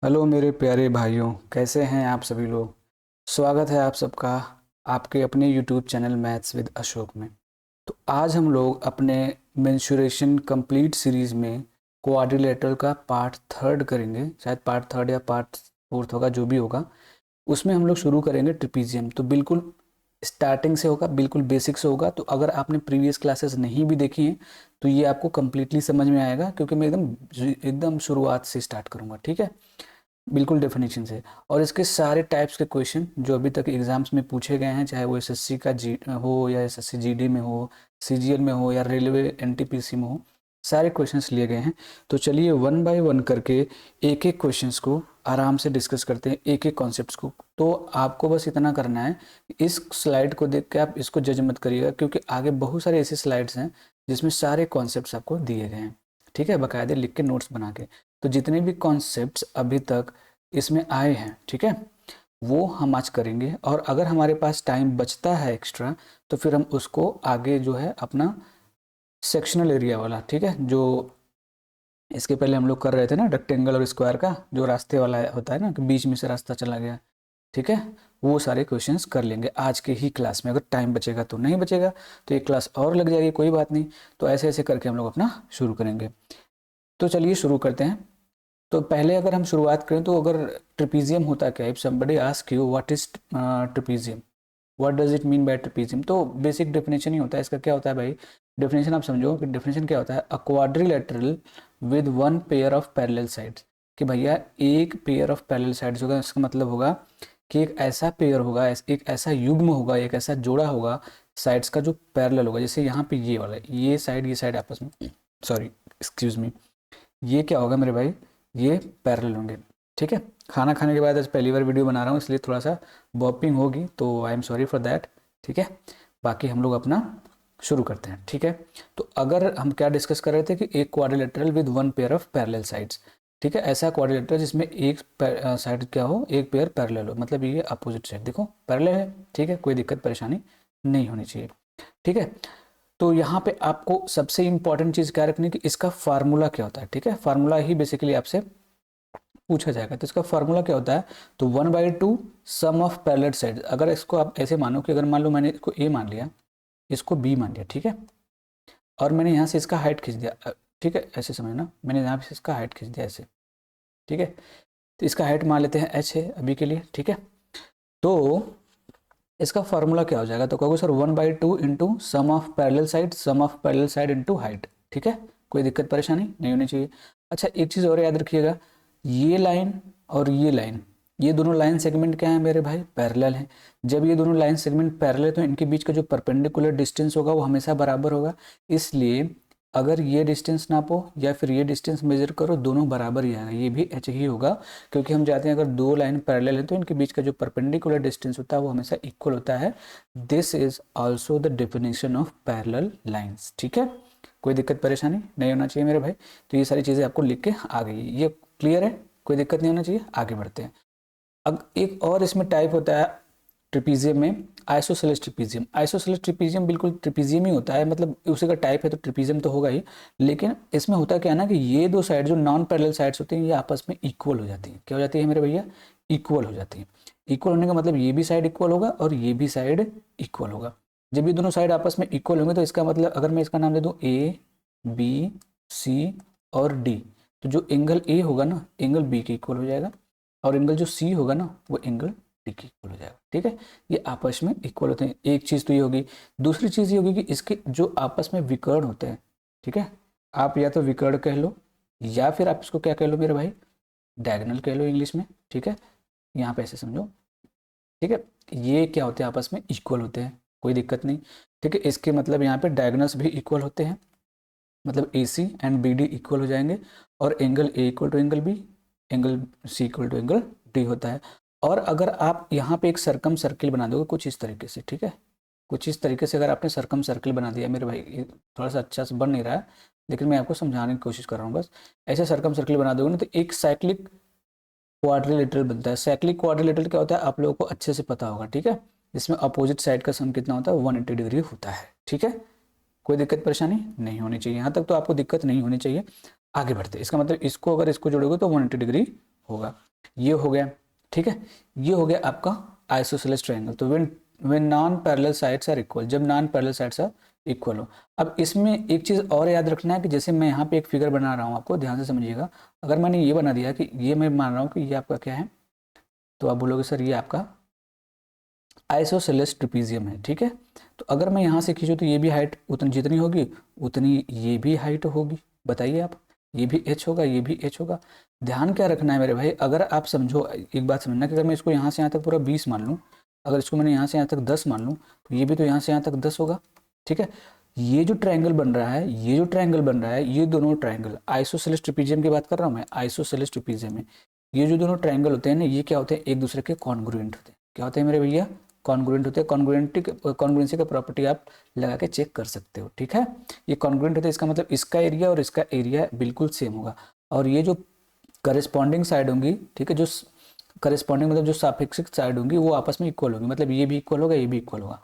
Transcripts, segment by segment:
Hello मेरे प्यारे भाइयों, कैसे हैं आप सभी लोग। स्वागत है आप सबका आपके अपने YouTube channel maths with Ashok में। तो आज हम लोग अपने मेंसुरेशन कंप्लीट सीरीज़ में क्वाड्रिलेटरल का पार्ट थर्ड करेंगे। शायद पार्ट थर्ड या पार्ट फोर्थ होगा, जो भी होगा। उसमें हम लोग शुरू करेंगे ट्रिपीजियम। तो बिल्कुल स्टार्टिंग से होगा, बिल्कुल बेसिक से होगा। तो अगर आपने प्रीवियस क्लासेस नहीं भी देखी हैं तो ये आपको कम्प्लीटली समझ में आएगा, क्योंकि मैं एकदम एकदम शुरुआत से स्टार्ट करूँगा। ठीक है, बिल्कुल डेफिनेशन से। और इसके सारे टाइप्स के क्वेश्चन जो अभी तक एग्जाम्स में पूछे गए हैं, चाहे वो एसएससी का जी हो या एसएससी जीडी में हो, सीजीएल में हो या रेलवे एनटीपीसी में हो, सारे क्वेश्चंस लिए गए हैं। तो चलिए वन बाय वन करके एक एक क्वेश्चंस को आराम से डिस्कस करते हैं, एक एक कॉन्सेप्ट्स को। तो आपको बस इतना करना है, इस स्लाइड को देख के आप इसको जज मत करिएगा, क्योंकि आगे बहुत सारे ऐसे स्लाइड्स हैं जिसमें सारे कॉन्सेप्ट्स आपको दिए गए हैं। ठीक है, बाकायदे लिख के नोट्स बना के। तो जितने भी कॉन्सेप्ट्स अभी तक इसमें आए हैं, ठीक है, वो हम आज करेंगे। और अगर हमारे पास टाइम बचता है एक्स्ट्रा, तो फिर हम उसको आगे जो है अपना सेक्शनल एरिया वाला, ठीक है, जो इसके पहले हम लोग कर रहे थे ना, रेक्टेंगल और स्क्वायर का जो रास्ते वाला होता है ना, कि बीच में से रास्ता चला गया, ठीक है, वो सारे क्वेश्चंस कर लेंगे आज के ही क्लास में। अगर टाइम बचेगा तो, नहीं बचेगा तो एक क्लास और लग जाएगी, कोई बात नहीं। तो ऐसे ऐसे करके हम लोग अपना शुरू करेंगे। तो चलिए शुरू करते हैं। तो पहले अगर हम शुरुआत करें तो अगर ट्रिपीजियम होता क्या है, if somebody ask you what is trapezium, what does it mean by trapezium, तो बेसिक डेफिनेशन ही होता है इसका। क्या होता है भाई डेफिनेशन, आप समझो कि डेफिनेशन क्या होता है। अ quadrilateral with one pair of parallel sides, कि भैया एक पेयर ऑफ पैरेलल साइड्स होगा। इसका मतलब होगा कि एक ऐसा पेयर होगा, एक ऐसा युग्म होगा, एक ऐसा जोड़ा होगा साइड्स का जो पैरेलल होगा। जैसे यहाँ पे ये वाला, ये साइड आपस में, सॉरी एक्सक्यूज मी, ये क्या होगा मेरे भाई, ये पैरेलल होंगे। ठीक है, खाना खाने के बाद आज पहली बार वीडियो बना रहा हूँ, इसलिए थोड़ा सा बॉपिंग होगी, तो I am sorry for that. ठीक है, बाकी हम लोग अपना शुरू करते हैं। ठीक है, तो अगर हम क्या डिस्कस कर रहे थे कि एक quadrilateral with one pair of parallel sides, ठीक है, ऐसा क्वाड्रिलेटरल जिसमें एक साइड क्या हो, एक पेयर पैरेलल हो, मतलब ये अपोजिट साइड देखो पैरेलल है। ठीक है, कोई दिक्कत परेशानी नहीं होनी चाहिए। ठीक है, तो यहाँ पे आपको सबसे इंपॉर्टेंट चीज़ क्या रखनी है कि इसका फार्मूला क्या होता है। ठीक है, फार्मूला ही बेसिकली आपसे पूछा जाएगा। तो इसका फार्मूला क्या होता है, तो 1/2 सम ऑफ पैरेलल साइड। अगर इसको आप ऐसे मानो कि अगर मान लो मैंने इसको ए मान लिया, इसको बी मान लिया, ठीक है, और मैंने यहाँ से इसका हाइट खींच दिया, ठीक है, ऐसे समझना, मैंने यहाँ से इसका हाइट खींच दिया ऐसे। ठीक है, तो इसका हाइट मान लेते हैं एच है अभी के लिए। ठीक है, तो इसका फार्मूला क्या हो जाएगा, तो कहोगे sir 1/2 into sum of parallel side, sum of parallel side into height. ठीक है, कोई दिक्कत परेशानी नहीं होनी चाहिए। अच्छा, एक चीज़ और याद रखिएगा, ये लाइन और ये लाइन, ये दोनों लाइन सेगमेंट क्या है मेरे भाई, पैरेलल हैं। जब ये दोनों लाइन सेगमेंट पैरेलल है तो इनके बीच का जो परपेंडिकुलर डिस्टेंस होगा वो हमेशा बराबर होगा। इसलिए अगर ये डिस्टेंस नापो या फिर ये डिस्टेंस मेजर करो, दोनों बराबर ही आएगा, ये भी एच ही होगा। क्योंकि हम जाते हैं अगर दो लाइन पैरेलल है तो इनके बीच का जो परपेंडिकुलर डिस्टेंस होता है वो हमेशा इक्वल होता है। This is also the definition of parallel lines. ठीक है, कोई दिक्कत परेशानी नहीं होना चाहिए मेरे भाई। तो ये सारी चीज़ें आपको लिख के आ गई, ये क्लियर है, कोई दिक्कत नहीं होना चाहिए। आगे बढ़ते हैं। अब एक और इसमें टाइप होता है ट्रिपीजियम में, आइसोसेलेस ट्रिपीजियम। आइसोसेलेस ट्रिपीजियम बिल्कुल ट्रिपीजियम ही होता है, मतलब उसी का टाइप है तो ट्रिपीजियम तो होगा ही। लेकिन इसमें होता क्या है ना कि ये दो साइड जो नॉन पैरेलल साइड्स होती हैं ये आपस में इक्वल हो जाती हैं। क्या हो जाती है मेरे भैया, इक्वल हो जाती हैं। इक्वल होने का मतलब ये भी साइड इक्वल होगा और ये भी साइड इक्वल होगा। जब ये दोनों साइड आपस में इक्वल होंगे तो इसका मतलब, अगर मैं इसका नाम दे दूँ ए बी सी और डी, तो जो एंगल ए होगा ना, एंगल बी के इक्वल हो जाएगा, और एंगल जो सी होगा ना वो एंगल डी के इक्वल हो जाएगा। ठीक है, ये आपस में इक्वल होते हैं। एक चीज़ तो ये होगी। दूसरी चीज़ ये होगी कि इसके जो आपस में विकर्ण होते हैं, ठीक है, आप या तो विकर्ण कह लो या फिर आप इसको क्या कह लो मेरे भाई, डायगोनल कह लो इंग्लिश में। ठीक है, यहाँ पे ऐसे समझो। ठीक है, ये क्या होते हैं, आपस में इक्वल होते हैं, कोई दिक्कत नहीं। ठीक है, इसके मतलब यहाँ पे डायगोनल्स भी इक्वल होते हैं, मतलब A C and B D equal हो जाएंगे, और angle A equal to angle B, angle C equal to angle D होता है। और अगर आप यहाँ पे एक सरकम सर्किल बना दोगे कुछ इस तरीके से, ठीक है, कुछ इस तरीके से अगर आपने सरकम सर्किल बना दिया मेरे भाई, ये थोड़ा सा अच्छा से बन नहीं रहा है लेकिन मैं आपको समझाने की कोशिश कर रहा हूँ बस। ऐसे सरकम सर्किल बना दोगे ना तो एक साइक्लिक क्वाड्रिलेटरल बनता है। साइक्लिक क्वाड्रिलेटरल क्या होता है आप लोगों को अच्छे से पता होगा, ठीक है, इसमें अपोजिट साइड का सम कितना होता है, 180 डिग्री होता है। ठीक है, कोई दिक्कत परेशानी नहीं होनी चाहिए, यहाँ तक तो आपको दिक्कत नहीं होनी चाहिए। आगे बढ़ते, इसका मतलब इसको अगर इसको जोड़ोगे तो 180 डिग्री होगा। ये हो गया, ठीक है। ये हो गया आपका आइसोसेलेस ट्रायंगल। तो when non parallel sides are equal, जब non parallel sides are equal हो। अब इसमें एक चीज़ और याद रखना है कि जैसे मैं यहाँ पे एक फिगर बना रहा हूँ, आपको ध्यान से समझिएगा। अगर मैंने ये बना दिया कि ये मैं मान रहा हूँ कि ये आपका क्या है, तो आप बोलोगे सर ये आपका आइसोसेलेस ट्रिपीजियम है, ठीक है। तो अगर मैं यहाँ से खींचूँ तो ये भी हाइट उतनी जितनी होगी उतनी ये भी हाइट होगी। बताइए आप, ये भी h होगा, ये भी h होगा। ध्यान क्या रखना है मेरे भाई, अगर आप समझो, एक बात समझना कि अगर मैं इसको यहाँ से यहाँ तक पूरा 20 मान लूँ, अगर इसको मैंने यहाँ से यहाँ तक 10 मान लूँ, तो ये भी तो यहाँ से यहाँ तक 10 होगा, ठीक है। ये जो ट्रायंगल बन रहा है, ये जो ट्रायंगल बन रहा है, ये दोनों ट्रायंगल आइसोसेलेस ट्रिपीजियम की बात कर रहा हूँ मैं, आइसोसेलेस ट्रिपीजियम में ये जो दोनों ट्रायंगल होते हैं ना, ये क्या होते हैं, एक दूसरे के कॉन्ग्रुएंट होते हैं। क्या होते हैं मेरे भैया, कॉन्ग्रुएंट होते हैं। कॉन्ग्रुएंसी का प्रॉपर्टी आप लगा के चेक कर सकते हो, ठीक है। ये कॉन्ग्रुएंट होते हैं, इसका मतलब इसका एरिया और इसका एरिया बिल्कुल सेम होगा, और ये जो करस्पॉन्डिंग साइड होंगी, ठीक है, जो करस्पॉन्डिंग मतलब जो सापेक्षिक साइड होंगी वो आपस में इक्वल होंगी, मतलब ये भी इक्वल होगा, ये भी इक्वल होगा।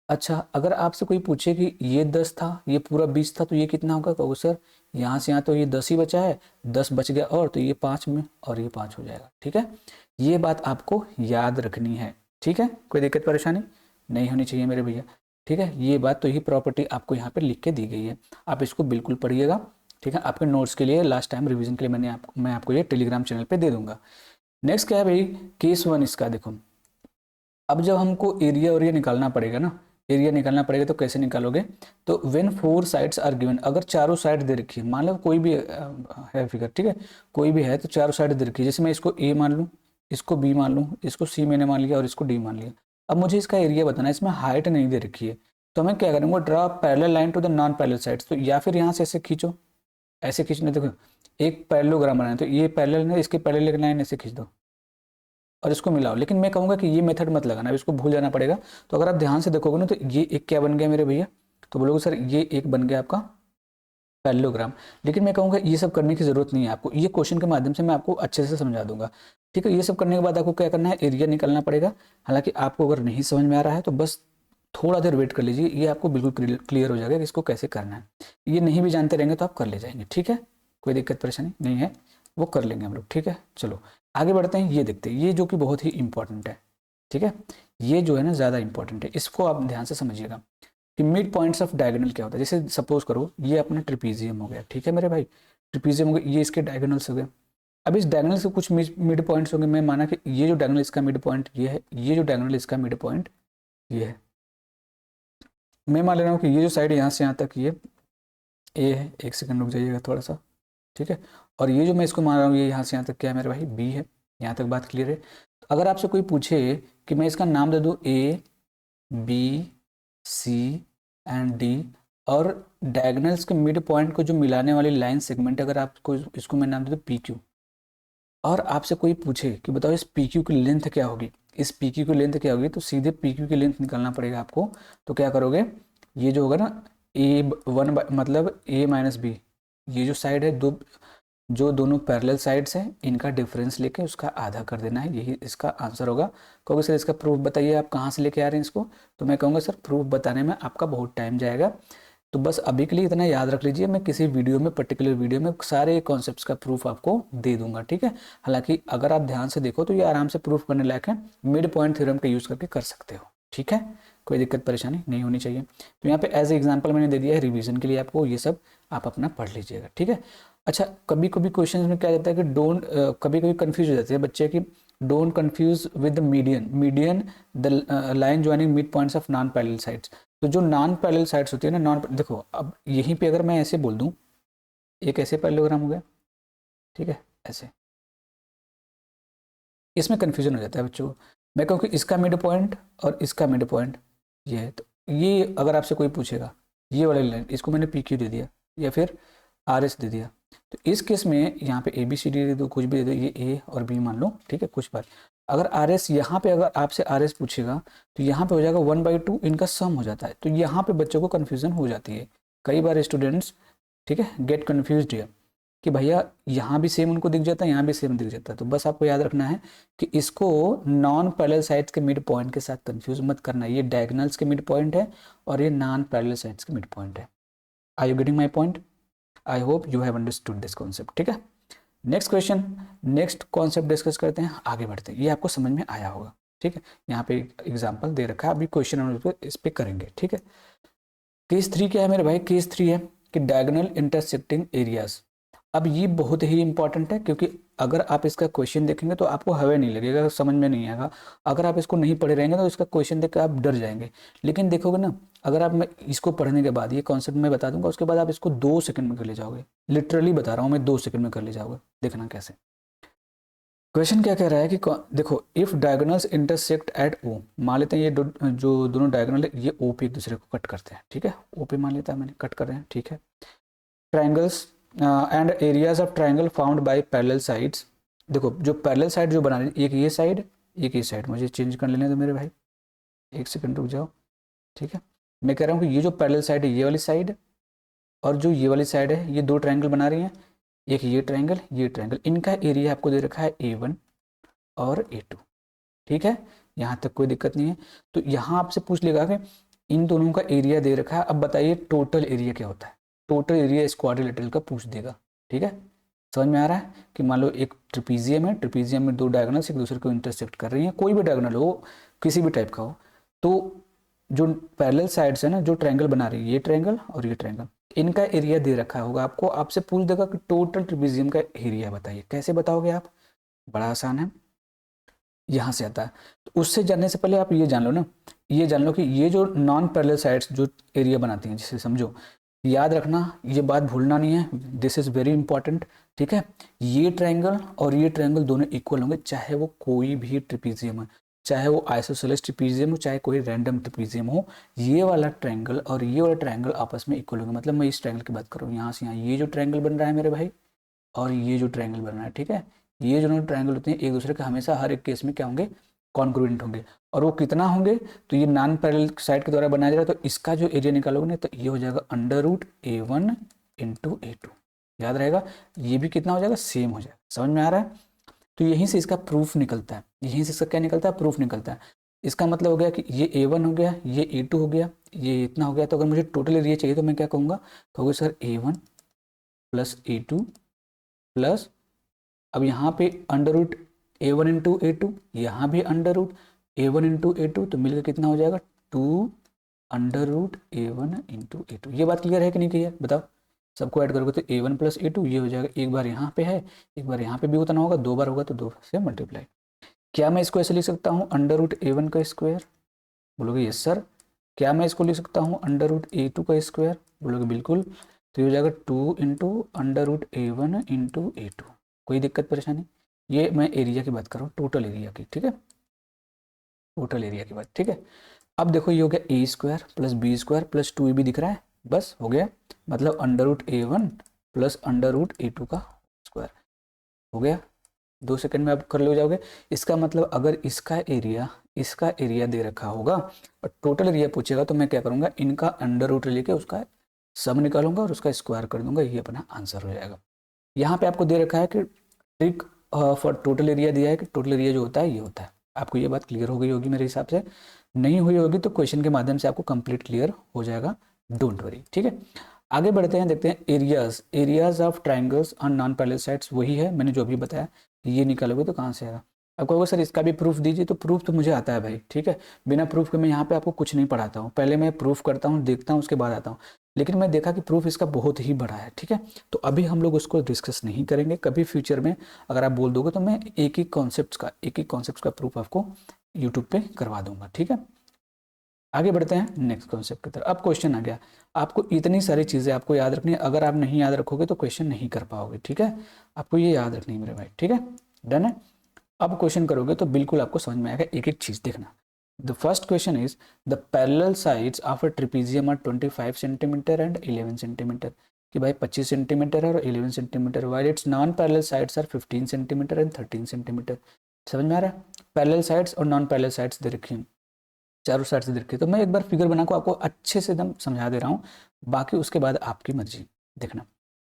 अच्छा, अगर आपसे कोई पूछे कि ये 10 था, ये पूरा 20 था, तो ये कितना होगा, कहोगे सर यहाँ से यहाँ तो ये 10 ही बचा है, 10 बच गया और, तो ये 5 में और ये 5 हो जाएगा, ठीक है। ये बात आपको याद रखनी है, ठीक है। कोई दिक्कत परेशानी नहीं होनी चाहिए मेरे भैया, ठीक है। ये बात तो, ये प्रॉपर्टी आपको यहाँ पे लिख के दी गई है, आप इसको बिल्कुल पढ़िएगा, ठीक है। आपके नोट्स के लिए लास्ट टाइम रिवीजन के लिए मैं आपको ये टेलीग्राम चैनल पे दे दूंगा। नेक्स्ट क्या है भाई, केस 1 इसका देखो। अब जब हमको एरिया और ये निकालना पड़ेगा ना, एरिया निकालना पड़ेगा तो कैसे निकालोगे, तो व्हेन 4 साइड्स आर गिवन, अगर चारों साइड दे रखी है, मान लो कोई भी है फिगर, ठीक है, कोई भी है, तो चारों साइड दे रखी है। जैसे मैं इसको ए मान लूँ, इसको बी मान लूँ, इसको सी मैंने मान लिया और इसको डी मान लिया। अब मुझे इसका एरिया बताना है, इसमें हाइट नहीं दे रखी है, तो मैं क्या करूँगा, draw parallel line to the non parallel sides. तो या फिर यहाँ से ऐसे खींचो, ऐसे खींचने, देखो एक पैरेललोग्राम बनाना है, तो ये पैरेलल है, इसके पैरेलल लाइन ऐसे खींच दो और इसको मिलाओ। लेकिन मैं कहूँगा कि ये मेथड मत लगाना, इसको भूल जाना पड़ेगा। तो अगर आप ध्यान से देखोगे ना, तो ये एक क्या बन गया मेरे भैया, तो बोलोगे सर ये एक बन गया आपका पैरेललोग्राम। लेकिन मैं कहूँगा ये सब करने की जरूरत नहीं है आपको, ये क्वेश्चन के माध्यम से मैं आपको अच्छे से समझा दूंगा, ठीक है। ये सब करने के बाद आपको क्या करना है, एरिया निकालना पड़ेगा। हालांकि आपको अगर नहीं समझ में आ रहा है तो बस थोड़ा देर वेट कर लीजिए, ये आपको बिल्कुल क्लियर हो जाएगा कि इसको कैसे करना है। ये नहीं भी जानते रहेंगे तो आप कर ले जाएंगे, ठीक है। कोई दिक्कत परेशानी नहीं है, वो कर लेंगे हम लोग, ठीक है। चलो आगे बढ़ते हैं, ये देखते हैं, ये जो कि बहुत ही इंपॉर्टेंट है, ठीक है। ये जो है ना ज़्यादा इंपॉर्टेंट है, इसको आप ध्यान से समझिएगा कि मिड पॉइंट्स ऑफ डायगोनल क्या होता है। जैसे सपोज करो ये अपना ट्रिपीजियम हो गया, ठीक है मेरे भाई, ट्रिपीजियम हो गया, ये इसके डायगोनल्स हो गए। अब इस डायगोनल से कुछ मिड पॉइंट्स होंगे, मैं माना कि ये जो डायगोनल इसका मिड पॉइंट ये है, ये जो डायगोनल इसका मिड पॉइंट ये है। मैं मान ले रहा हूँ कि ये जो साइड यहाँ से यहाँ तक ये ए है, एक सेकंड रुक जाइएगा थोड़ा सा, ठीक है। और ये जो मैं इसको मान रहा हूँ, ये यहाँ से यहाँ तक क्या है मेरे भाई, बी है। यहाँ तक बात क्लियर है। तो अगर आपसे कोई पूछे कि मैं इसका नाम दे दूँ A B C and D, और डायगोनल्स के मिड पॉइंट को जो मिलाने वाली लाइन सेगमेंट, अगर आपको इसको मैं नाम दे दूँ पी क्यू, और आपसे कोई पूछे कि बताओ इस पी क्यू की लेंथ क्या होगी, इस पी क्यू की लेंथ क्या होगी, तो सीधे पी क्यू की लेंथ निकालना पड़ेगा आपको। तो क्या करोगे, ये जो होगा ना A1 मतलब A माइनस बी, ये जो साइड है, जो दोनों पैरेलल साइड्स हैं, इनका डिफरेंस लेके उसका आधा कर देना है, यही इसका आंसर होगा। कहोगे सर इसका प्रूफ बताइए, आप कहाँ से लेके आ रहे हैं इसको, तो मैं कहूँगा सर प्रूफ बताने में आपका बहुत टाइम जाएगा, तो बस अभी के लिए इतना याद रख लीजिए, मैं किसी वीडियो में, पर्टिकुलर वीडियो में सारे कॉन्सेप्ट्स का प्रूफ आपको दे दूंगा, ठीक है। हालांकि अगर आप ध्यान से देखो तो ये आराम से प्रूफ करने लायक है, मिड पॉइंट थ्योरम का यूज़ करके कर सकते हो, ठीक है। कोई दिक्कत परेशानी नहीं होनी चाहिए। तो यहाँ पे एज ए एग्जाम्पल मैंने दे दिया है रिवीजन के लिए आपको, ये सब आप अपना पढ़ लीजिएगा, ठीक है। अच्छा, कभी कभी क्वेश्चन में क्या जाता है कि कभी कभी कन्फ्यूज हो जाते हैं बच्चे की, don't confuse with median the line joining mid points of non parallel sides. तो जो नॉन पैरेलल साइड्स होती है ना, देखो अब यहीं पे अगर मैं ऐसे बोल दूं, एक ऐसे पैरेललोग्राम हो गया, ठीक है, ऐसे, इसमें कन्फ्यूजन हो जाता है बच्चों को। मैं कहूँ कि इसका मिड पॉइंट और इसका मिड पॉइंट ये है, तो ये अगर आपसे कोई पूछेगा, ये वाली लाइन, इसको मैंने पी क्यू दे दिया या फिर आर एस दे दिया, तो इस केस में यहाँ पे ए बी सी डी दे दो, कुछ भी दे दो, ये ए और बी मान लो, ठीक है, कुछ बात। अगर आर एस यहाँ पे, अगर आपसे आर एस पूछेगा तो यहाँ पे हो जाएगा 1/2, इनका सम हो जाता है, तो यहाँ पे बच्चों को कन्फ्यूजन हो जाती है। कई बार स्टूडेंट्स, ठीक है, गेट कन्फ्यूज्ड है कि भैया यहाँ भी सेम उनको दिख जाता है, यहाँ भी सेम दिख जाता है। तो बस आपको याद रखना है कि इसको नॉन पैरेलल साइड्स के मिड पॉइंट के साथ कंफ्यूज मत करना, ये डायगोनल्स के मिड पॉइंट है और ये नॉन पैरेलल साइड्स के मिड पॉइंट है। Are you getting my point? I hope you have understood this concept, ठीक है। Next question, next concept discuss करते हैं, आगे बढ़ते हैं। ये आपको समझ में आया होगा, ठीक है। यहाँ पे एग्जाम्पल दे रखा है, अभी क्वेश्चन हम इस पे करेंगे, ठीक है। केस 3 क्या है मेरे भाई? केस 3 है कि डायगोनल इंटरसेक्टिंग एरियाज। अब ये बहुत ही इंपॉर्टेंट है, क्योंकि अगर आप इसका क्वेश्चन देखेंगे तो आपको हवा नहीं लगेगा, समझ में नहीं आएगा। अगर आप इसको नहीं पढ़े रहेंगे तो इसका क्वेश्चन देख कर आप डर जाएंगे। लेकिन देखोगे ना, अगर आप, मैं इसको पढ़ने के बाद ये कॉन्सेप्ट मैं बता दूंगा, उसके बाद आप इसको 2 सेकंड में कर ले जाओगे। लिटरली बता रहा हूँ मैं, 2 सेकंड में कर ले जाओगे। देखना कैसे। क्वेश्चन क्या कह रहा है कि देखो, इफ डायगोनल्स इंटरसेक्ट एट ओ, मान लेते हैं ये जो दोनों डायगोनल है ये ओ पे एक दूसरे को कट करते हैं, ठीक है। ओ पे मान लेता है मैंने, कट कर रहे हैं, ठीक है। Triangles and areas of triangle found by parallel sides. देखो जो पैरेलल साइड जो बना रहे हैं, एक ये साइड, एक ये साइड, मुझे चेंज कर लेने दो मेरे भाई, एक सेकंड रुक जाओ, ठीक है। मैं कह रहा हूँ कि ये जो पैरेलल साइड है ये वाली साइड, और जो ये वाली साइड है, ये 2 ट्राइंगल बना रही हैं, एक ये ट्राइंगल, ये ट्राइंगल, इनका एरिया आपको दे रखा है A1 और A2, ठीक है। यहाँ तक कोई दिक्कत नहीं है। तो यहाँ आपसे पूछ लेगा कि इन दोनों का एरिया दे रखा है, अब बताइए टोटल एरिया क्या होता है। टोटल एरिया इस क्वाड्रिलेटरल का पूछ देगा, ठीक है। समझ में आ रहा है कि मान लो एक ट्रिपीजियम है, ट्रिपीजियम में 2 डायगोनल्स एक दूसरे को इंटरसेक्ट कर रही हैं, कोई भी डायगोनल हो, किसी भी टाइप का हो, तो जो पैरेलल साइड्स है ना, जो ट्रायंगल बना रही है, ये ट्रायंगल और ये ट्रायंगल, इनका एरिया दे रखा होगा आपको। आपसे पूछ देगा कि टोटल ट्रिपीजियम का एरिया बताइए। कैसे बताओगे आप? बड़ा आसान है, यहाँ से आता है। तो उससे जानने से पहले आप ये जान लो ना, ये जान लो कि ये जो नॉन पैरेलल साइड्स जो एरिया बनाती हैं, जिसे समझो, याद रखना, ये बात भूलना नहीं है, दिस इज़ वेरी इंपॉर्टेंट, ठीक है। ये ट्रायंगल और ये ट्रायंगल दोनों इक्वल होंगे, चाहे वो कोई भी ट्रिपीजियम है, चाहे वो आइसोसेलेस ट्रिपीजियम हो, चाहे कोई रैंडम ट्रिपीजियम हो, ये वाला ट्रायंगल और ये वाला ट्रायंगल आपस में इक्वल होंगे। मतलब मैं इस ट्रायंगल की बात करूँ, यहाँ से यहाँ ये जो ट्रायंगल बन रहा है मेरे भाई, और ये जो ट्रायंगल बन रहा है, ठीक है, ये जो ट्रायंगल होते हैं एक दूसरे का हमेशा हर एक केस में क्या होंगे? कॉन्ग्रुएंट होंगे। और वो कितना होंगे? तो ये नॉन पैरेलल साइड के द्वारा बनाया जा रहा है, तो इसका जो एरिया निकालोगे ना, तो ये हो जाएगा √A1 इंटू A2। याद रहेगा, ये भी कितना हो जाएगा? सेम हो जाएगा। समझ में आ रहा है? तो यहीं से इसका प्रूफ निकलता है, यहीं से इसका क्या निकलता है? प्रूफ निकलता है। इसका मतलब हो गया कि ये A1 हो गया, ये A2 हो गया, ये इतना हो गया। तो अगर मुझे टोटल एरिया चाहिए तो मैं क्या कहूँगा? कहोगे sir A1 plus A2 plus, अब यहाँ पे √A1 इंटू A2, यहाँ भी √A1 इंटू A2, तो मिलकर कितना हो जाएगा? 2 √A1 इंटू A2। ये बात क्लियर है कि नहीं क्लियर? बताओ। सबको ऐड करोगे तो A1 प्लस A2 ये हो जाएगा। एक बार यहाँ पे है, एक बार यहाँ पे भी उतना होगा, 2 बार होगा तो 2 से मल्टीप्लाई। क्या मैं इसको ऐसे लिख सकता हूँ √A1 का स्क्वायर? बोलोगे यस सर। क्या मैं इसको लिख सकता हूँ √A2 का स्क्वायर? बोलोगे बिल्कुल। तो ये हो जाएगा 2 इंटू √A1 इंटू A2। कोई दिक्कत परेशानी? ये मैं एरिया की बात कर रहा हूँ, टोटल एरिया की, ठीक है, टोटल एरिया की बात, ठीक है। अब देखो ये हो गया A² प्लस B² प्लस 2 भी दिख रहा है, बस हो गया। मतलब √A1 प्लस √A2 का स्क्वायर हो गया। 2 सेकंड में आप कर ले जाओगे। इसका मतलब अगर इसका एरिया दे रखा होगा और टोटल एरिया पूछेगा तो मैं क्या करूँगा? इनका अंडर रूट लेके उसका सम निकालूंगा और उसका स्क्वायर कर दूंगा, ये अपना आंसर हो जाएगा। यहाँ पे आपको दे रखा है कि ट्रिक फॉर टोटल एरिया दिया है कि टोटल एरिया जो होता है ये होता है। आपको ये बात क्लियर हो गई होगी मेरे हिसाब से। नहीं हुई होगी तो क्वेश्चन के माध्यम से आपको कंप्लीट क्लियर हो जाएगा, डोंट वरी, ठीक है। आगे बढ़ते हैं, देखते हैं areas of triangles on non parallel sides. वही है मैंने जो अभी बताया, ये निकालोगे तो कहाँ से आएगा? अब कहोगे सर इसका भी प्रूफ दीजिए, तो प्रूफ तो मुझे आता है भाई, ठीक है। बिना प्रूफ के मैं यहाँ पे आपको कुछ नहीं पढ़ाता हूँ, पहले मैं प्रूफ करता हूँ, देखता हूँ, उसके बाद आता हूँ। लेकिन मैं देखा कि प्रूफ इसका बहुत ही बड़ा है, ठीक है। तो अभी हम लोग उसको डिस्कस नहीं करेंगे। कभी फ्यूचर में अगर आप बोल दोगे तो मैं एक एक कॉन्सेप्ट का प्रूफ आपको यूट्यूब पे करवा दूंगा, ठीक है। आगे बढ़ते हैं नेक्स्ट कॉन्सेप्ट की तरफ। अब क्वेश्चन आ गया, आपको इतनी सारी चीज़ें आपको याद रखनी है। अगर आप नहीं याद रखोगे तो क्वेश्चन नहीं कर पाओगे, ठीक है। आपको ये याद रखनी है मेरे भाई, ठीक है, डन है। अब क्वेश्चन करोगे तो बिल्कुल आपको समझ में आएगा, एक एक चीज़ देखना। The first question is the parallel sides of a trapezium are 25 centimetre and 11 centimetre. कि भाई 25 सेंटीमीटर और 11 centimetre, while its non parallel sides are 15 centimetre and 13 centimetre. समझ में आ रहा है? पैरेलल साइड्स और नॉन पैरेलल साइड्स दे रखी हैं, चारों साइड से देखिए। तो मैं एक बार फिगर बना को आपको अच्छे से एकदम समझा दे रहा हूँ, बाकी उसके बाद आपकी मर्जी। देखना,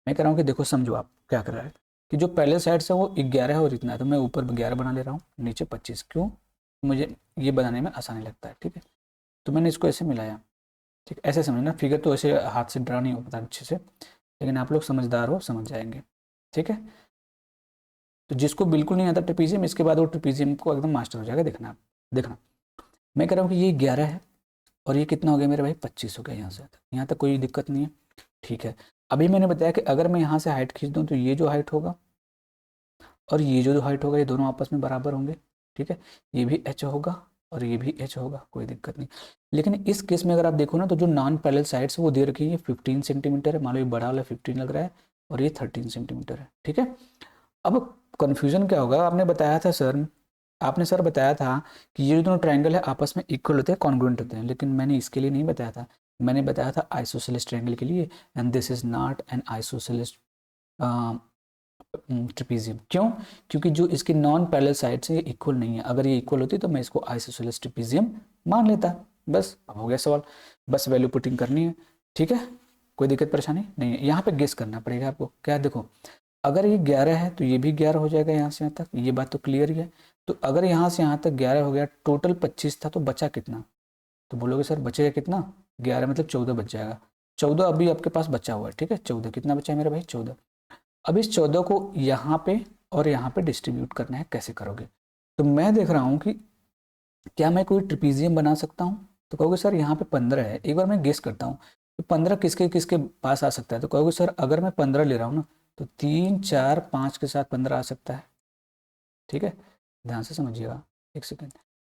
मैं कह रहा हूँ कि देखो समझो आप क्या कर रहा है कि जो पहले साइड से वो 11 है और इतना है, तो मैं ऊपर 11 बना ले रहा हूँ, नीचे 25। क्यों? मुझे ये बनाने में आसानी लगता है, ठीक है। तो मैंने इसको ऐसे मिलाया, ठीक, ऐसे समझना। फिगर तो ऐसे हाथ से ड्रा नहीं हो पाता अच्छे से, लेकिन आप लोग समझदार हो, समझ जाएंगे, ठीक है। तो जिसको बिल्कुल नहीं आता ट्रेपीजियम, इसके बाद वो ट्रेपीजियम को एकदम मास्टर हो जाएगा। देखना आप, देखना मैं कह रहा हूँ कि ये 11 है और ये कितना हो गया मेरे भाई 25 हो गया। यहाँ तक कोई दिक्कत नहीं है, ठीक है। अभी मैंने बताया कि अगर मैं यहाँ से हाइट खींच दूँ तो ये जो हाइट होगा और ये जो हाइट होगा ये दोनों आपस में बराबर होंगे, ठीक है। ये भी एच होगा और ये भी एच होगा, कोई दिक्कत नहीं। लेकिन इस केस में अगर आप देखो ना तो जो नॉन पैरेलल साइड्स है वो दे रखी है 15 सेंटीमीटर है, मान लो ये बड़ा वाला 15 लग रहा है और ये 13 सेंटीमीटर है, ठीक है। अब कन्फ्यूजन क्या होगा, आपने बताया था सर, आपने सर बताया था कि ये दोनों ट्रायंगल है आपस में इक्वल होते हैं, कॉन्ग्रुएंट होते हैं, लेकिन मैंने इसके लिए नहीं बताया था। मैंने बताया था आइसोसेलेस ट्रायंगल के लिए, and this is not an isosceles trapezium. क्यों? क्योंकि जो इसकी नॉन पैरेलल साइड्स है ये इक्वल नहीं है। अगर ये इक्वल होती तो मैं इसको आइसोसेलेस ट्रेपीजियम मान लेता। बस अब हो गया सवाल, बस वैल्यू पुटिंग करनी है, ठीक है। कोई दिक्कत परेशानी नहीं है। यहाँ पे गेस करना पड़ेगा आपको। क्या देखो, अगर ये 11 है तो ये भी 11 हो जाएगा यहाँ से यहाँ तक, ये बात तो क्लियर ही है। तो अगर यहाँ से यहाँ तक 11 हो गया, टोटल 25 था, तो बचा कितना? तो बोलोगे सर बचेगा कितना? 11 मतलब 14 बच जाएगा। 14 अभी आपके पास बचा हुआ है, ठीक है। 14 कितना बचा है मेरा भाई? 14। अब इस 14 को यहाँ पे और यहाँ पे डिस्ट्रीब्यूट करना है, कैसे करोगे? तो मैं देख रहा हूँ कि क्या मैं कोई ट्रिपीजियम बना सकता हूँ? तो कहोगे सर यहाँ पे 15 है, एक बार मैं गेस करता हूँ तो 15 किसके किसके पास आ सकता है? तो कहोगे सर अगर मैं 15 ले रहा हूँ ना तो 3 4 5 के साथ 15 आ सकता है, ठीक है। ध्यान से समझिएगा, एक सेकेंड।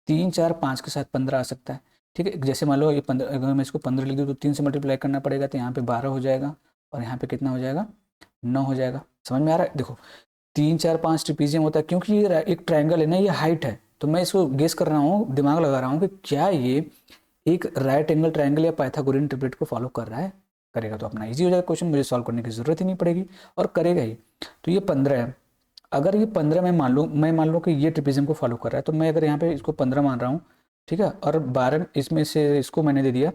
3 4 5 के साथ 15 आ सकता है, ठीक है। जैसे मान लो ये 15, अगर मैं इसको 15 लिख दूँ तो 3 से मल्टीप्लाई करना पड़ेगा, तो यहाँ पे 12 हो जाएगा और यहाँ पे कितना हो जाएगा? 9 हो जाएगा। समझ में आ रहा है? देखो 3 4 5 ट्रिपीजियम होता है क्योंकि ये एक ट्रायंगल है ना, ये हाइट है। तो मैं इसको गेस कर रहा हूँ, दिमाग लगा रहा हूँ कि क्या ये एक राइट एंगल ट्रायंगल या पाइथागोरियन ट्रिपलेट को फॉलो कर रहा है। करेगा तो अपना इजी हो जाएगा क्वेश्चन, मुझे सॉल्व करने की जरूरत ही नहीं पड़ेगी और करेगा ही। तो ये 15 है। अगर ये 15 मैं मान लूँ कि ये ट्रिपीजियम को फॉलो कर रहा है, तो मैं अगर यहाँ पे इसको 15 मान रहा हूँ, ठीक है। और 12 इसमें से इसको मैंने दे दिया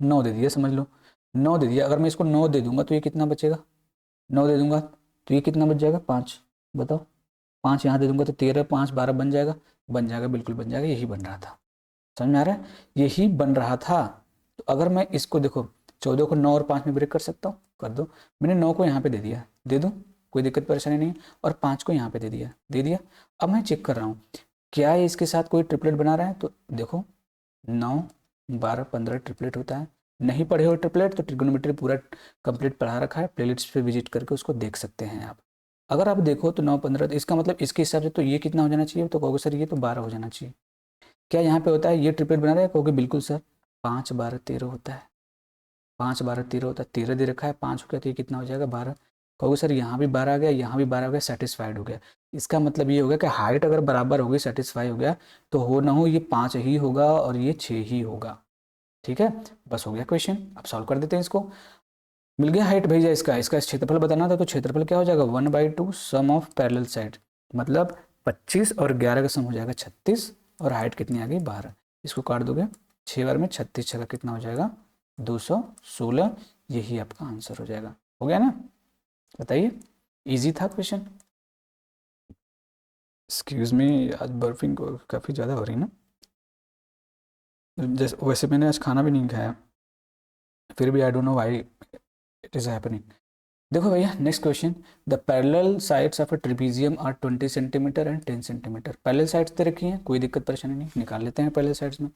9 दे दिया, समझ लो 9 दे दिया। अगर मैं इसको 9 दे दूंगा तो ये कितना बचेगा? 9 दे दूंगा तो ये कितना बच जाएगा? 5। बताओ, 5 यहाँ दे दूंगा तो 13 5 12 बन जाएगा। बन जाएगा, बिल्कुल बन जाएगा, यही बन रहा था। समझ में आ रहा है? यही बन रहा था। तो अगर मैं इसको देखो 14 को 9 और 5 में ब्रेक कर सकता हूँ, कर दो। मैंने 9 को यहाँ पे दे दिया, दे दूँ, कोई दिक्कत परेशानी नहीं। और 5 को यहाँ पे दे दिया, दे दिया। अब मैं चेक कर रहा हूँ क्या ये इसके साथ कोई ट्रिपलेट बना रहा है। तो देखो 9 12 15 ट्रिपलेट होता है। नहीं पढ़े हो ट्रिपलेट तो ट्रिग्नोमेट्री पूरा कंप्लीट पढ़ा रखा है, प्लेलिस्ट पे विजिट करके उसको देख सकते हैं आप। अगर आप देखो तो 9 15, तो इसका मतलब इसके हिसाब से तो ये कितना हो जाना चाहिए? तो कहोगे सर ये तो 12 हो जाना चाहिए। क्या यहाँ पे होता है ये ट्रिपलेट बना रहा है? कहोगे बिल्कुल सर, 5 12 13 होता है। 5 12 13 होता है, 13 दे रखा है, 5 हो गया तो ये कितना हो जाएगा? 12। कहोगे सर यहाँ भी 12 आ गया, यहाँ भी 12 हो गया, सेटिस्फाइड हो गया। इसका मतलब ये हो गया कि हाइट अगर बराबर हो गई, सेटिस्फाई हो गया, तो हो ना हो ये 5 ही होगा और ये 6 ही होगा, ठीक है। बस हो गया क्वेश्चन। अब सॉल्व कर देते हैं इसको। मिल गया हाइट भैया, इसका इसका क्षेत्रफल बताना था, तो क्षेत्रफल क्या हो जाएगा? 1/2 सम ऑफ पैरेलल साइड, मतलब 25 और 11 का सम हो जाएगा 36, और हाइट कितनी आ गई? 12। इसको काट दोगे 6 बार में, 36 छः का कितना हो जाएगा? 216। यही आपका आंसर हो जाएगा। हो गया ना? बताइए, इजी था क्वेश्चन। एक्सक्यूज मी, आज बर्फिंग काफ़ी ज़्यादा हो रही ना, जैसे वैसे मैंने आज खाना भी नहीं खाया, फिर भी I don't know why it is happening. देखो भैया next question, the parallel sides of a trapezium are 20 centimetre and 10 centimetre. Parallel sides दे रखी हैं, कोई दिक्कत परेशानी नहीं, निकाल लेते हैं पैरेलल साइड्स में।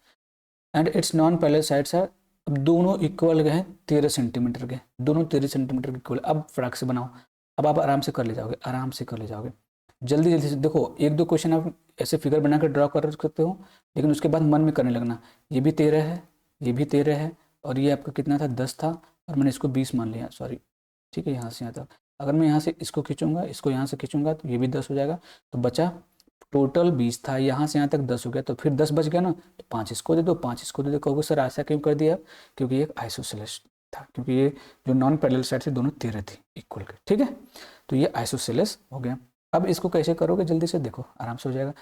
And its non parallel sides are, अब दोनों इक्वल गए हैं 13 सेंटीमीटर के, दोनों 13 सेंटीमीटर के इक्वल। अब फटाक से बनाओ, अब आप आराम से कर ले जाओगे, आराम से कर ले जाओगे, जल्दी जल्दी से। देखो एक दो क्वेश्चन आप ऐसे फिगर बना कर ड्रॉ कर सकते हो, लेकिन उसके बाद मन में करने लगना। ये भी 13 है, ये भी 13 है, और ये आपका कितना था? 10 था, और मैंने इसको 20 मान लिया, सॉरी, ठीक है। यहाँ से यहाँ तक अगर मैं यहाँ से इसको खींचूंगा, इसको यहाँ से खींचूंगा, तो ये भी 10 हो जाएगा। तो बचा टोटल 20 था, यहाँ से यहाँ तक 10 हो गया, तो फिर 10 बच गया ना, तो 5 इसको दे दो, 5 इसको दे दो। कहोगे सर ऐसा क्यों कर दिया? क्योंकि ये आइसोसेलेस था, क्योंकि ये जो नॉन पैरेलल साइड से दोनों 13 थी इक्वल के, ठीक है। तो ये आइसोसेलेस हो गया। अब इसको कैसे करोगे? जल्दी से देखो, आराम से हो जाएगा।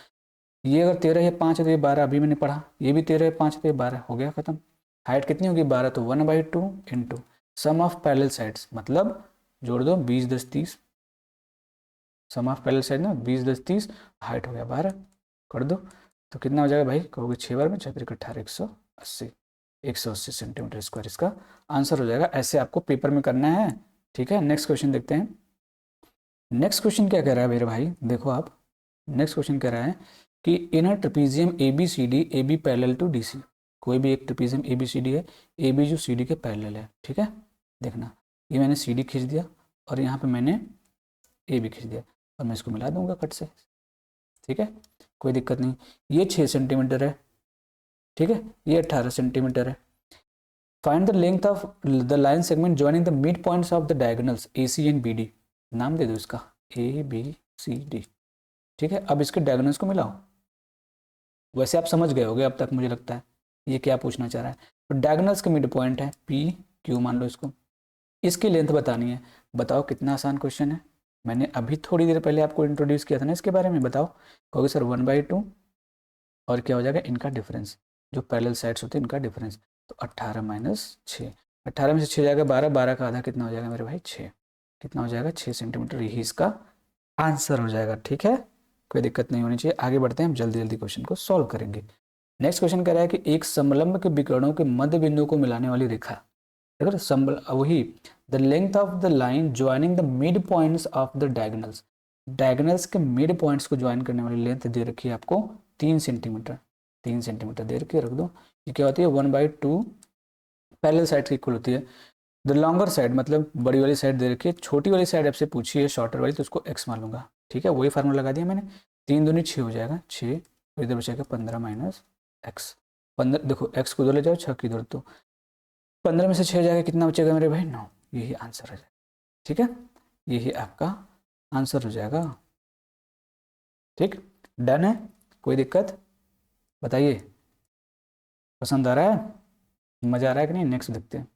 ये अगर 13 है 5 है तो ये 12, अभी मैंने पढ़ा। ये भी 13 है 5 है तो ये 12, हो गया खत्म। हाइट कितनी होगी? 12, तो 1/2 into sum of parallel sides, मतलब जोड़ दो 20 10 30, सम ऑफ पैरेलल साइड ना 20 10 30, हाइट हो गया 12, कर दो। तो कितना हो जाएगा भाई? कहोगे 6 बार में 6 3 18 180, 180 सेंटीमीटर स्क्वायर इसका आंसर हो जाएगा। ऐसे आपको पेपर में करना है, ठीक है। नेक्स्ट क्वेश्चन देखते हैं। नेक्स्ट क्वेश्चन क्या कह रहा है मेरे भाई, देखो आप, नेक्स्ट क्वेश्चन कह रहा है कि in a trapezium A B C D, A B parallel to D C, कोई भी एक trapezium A B C D है, ए बी जो सी डी के पैरेलल है, ठीक है। देखना, ये मैंने सी डी खींच दिया और यहाँ पे मैंने ए बी खींच दिया और मैं इसको मिला दूंगा कट से, ठीक है, कोई दिक्कत नहीं। ये 6 सेंटीमीटर है, ठीक है, ये 18 सेंटीमीटर है। Find the length of the line segment joining the mid points of the diagonals A C and B D, नाम दे दो इसका ए बी सी डी, ठीक है। अब इसके डायगोनल्स को मिलाओ। वैसे आप समझ गए होगे अब तक, मुझे लगता है ये क्या पूछना चाह रहा है। तो डायगोनल्स का मिड पॉइंट है पी क्यू, मान लो इसको, इसकी लेंथ बतानी है। बताओ कितना आसान क्वेश्चन है। मैंने अभी थोड़ी देर पहले आपको इंट्रोड्यूस किया था ना इसके बारे में। बताओ, कहोगे सर 1/2 और क्या हो जाएगा इनका डिफरेंस, जो पैरेलल साइड्स होते हैं इनका डिफरेंस। तो 18 माइनस 6, 18 में से 6 जाएगा 12, 12 का आधा कितना हो जाएगा मेरे भाई 6, कितना हो जाएगा 6 सेंटीमीटर। यही इसका आंसर हो जाएगा, ठीक है, कोई दिक्कत नहीं होनी चाहिए। आगे बढ़ते हैं, हम जल्दी जल्दी क्वेश्चन को सॉल्व करेंगे। नेक्स्ट क्वेश्चन कह रहा है कि एक समलंब के विकर्णों के मध्य बिंदु को मिलाने वाली रेखा, देखो वही the length of the line joining the mid points of the diagonals, diagonals के मिड पॉइंट्स को ज्वाइन करने वाली लेंथ दे रखी है आपको 3 सेंटीमीटर, 3 सेंटीमीटर दे रखी है, रख दो। ये क्या होती है 1/2 पैरेलल साइड की इक्वल होती है। द लॉन्गर साइड मतलब बड़ी वाली साइड दे रखी है, छोटी वाली साइड आपसे पूछी है शॉर्टर वाली, तो उसको एक्स मान लूंगा, ठीक है। वही फार्मूला लगा दिया मैंने, 3 दूनी 6 हो जाएगा 6, और इधर बचेगा 15 माइनस एक्स, 15 देखो एक्स को उधर ले जाओ 6 की इधर, तो 15 में से 6 जाएगा कितना बचेगा मेरे भाई 9, यही आंसर हो जाएगा, ठीक है, यही आपका आंसर हो जाएगा, ठीक। डन है, कोई दिक्कत बताइए, पसंद आ रहा है, मजा आ रहा है कि नहीं। नेक्स्ट देखते हैं।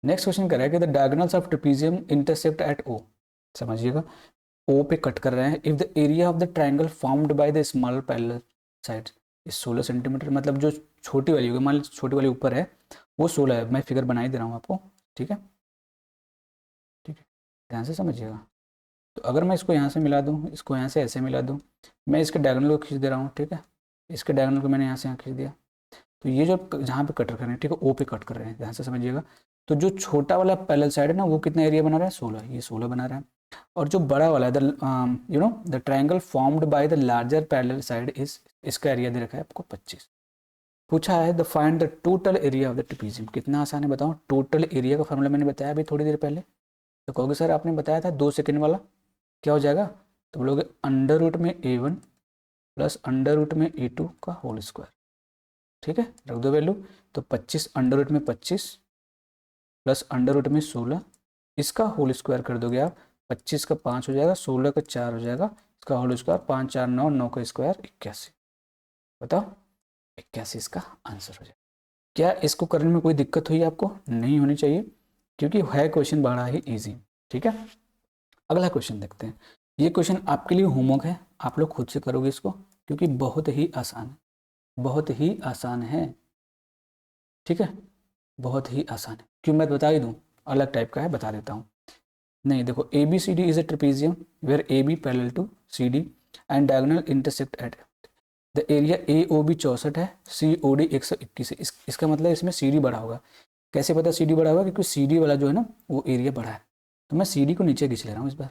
नेक्स्ट क्वेश्चन कर रहा है कि the diagonals of trapezium intersect at O, समझिएगा ओ पे कट कर रहे हैं। If the area of the triangle formed by the small parallel sides is 16 centimetre, मतलब जो छोटी वाली होगी, मान लीजिए छोटी वाली ऊपर है वो 16 है, मैं फिगर बना ही दे रहा हूँ आपको, ठीक है, ठीक है, ध्यान से समझिएगा। तो अगर मैं इसको यहाँ से मिला दूँ, इसको यहाँ से ऐसे मिला दूँ, मैं इसके डायगोनल को खींच दे रहा हूँ, ठीक है, इसके डायगोनल को मैंने यहाँ से यहाँ खींच दिया, तो ये जो जहाँ पे कट कर रहे हैं, ठीक है, ओ पे कट कर रहे हैं, ध्यान से समझिएगा। तो जो छोटा वाला पैरेलल साइड है ना, वो कितना एरिया बना रहा है 16, ये 16 बना रहा है। और जो बड़ा वाला है the triangle formed by the larger parallel side is, इसका एरिया दे रखा है आपको 25। पूछा है the find the total area of the trapezium, कितना आसान है बताओ। टोटल एरिया का फॉर्मूला मैंने बताया अभी थोड़ी देर पहले, तो कहोगे सर आपने बताया था 2 सेकेंड वाला, क्या हो जाएगा, तो बोलोगे अंडर रूट में A1 प्लस अंडर रूट में A2 का होल स्क्वायर, ठीक है, रख दो वैल्यू। तो 25 अंडर रूट में 25 प्लस अंडर रूट में 16, इसका होल स्क्वायर कर दोगे आप, 25 का 5 हो जाएगा, 16 का 4 हो जाएगा, इसका होल स्क्वायर 5 4 9, 9 का स्क्वायर 81, बताओ 81 इसका आंसर हो जाएगा। क्या इसको करने में कोई दिक्कत हुई आपको, नहीं होनी चाहिए, क्योंकि है क्वेश्चन बड़ा ही ईजी, ठीक है। अगला क्वेश्चन देखते हैं। ये क्वेश्चन आपके लिए होमवर्क है, आप लोग खुद से करोगे इसको, क्योंकि बहुत ही आसान है, बहुत ही आसान है, ठीक है, बहुत ही आसान है। क्यों, मैं बता ही दूँ, अलग टाइप का है, बता देता हूँ। नहीं देखो, A B C D is a trapezium where A B parallel to C D and diagonal intersect at the area A O B 64 है, सी ओ डी 121 है। इसका मतलब इसमें सी डी बड़ा होगा। कैसे पता सी डी बड़ा होगा, क्योंकि सी डी वाला जो है ना वो एरिया बड़ा है, तो मैं सी डी को नीचे खींच ले रहा हूँ इस बार,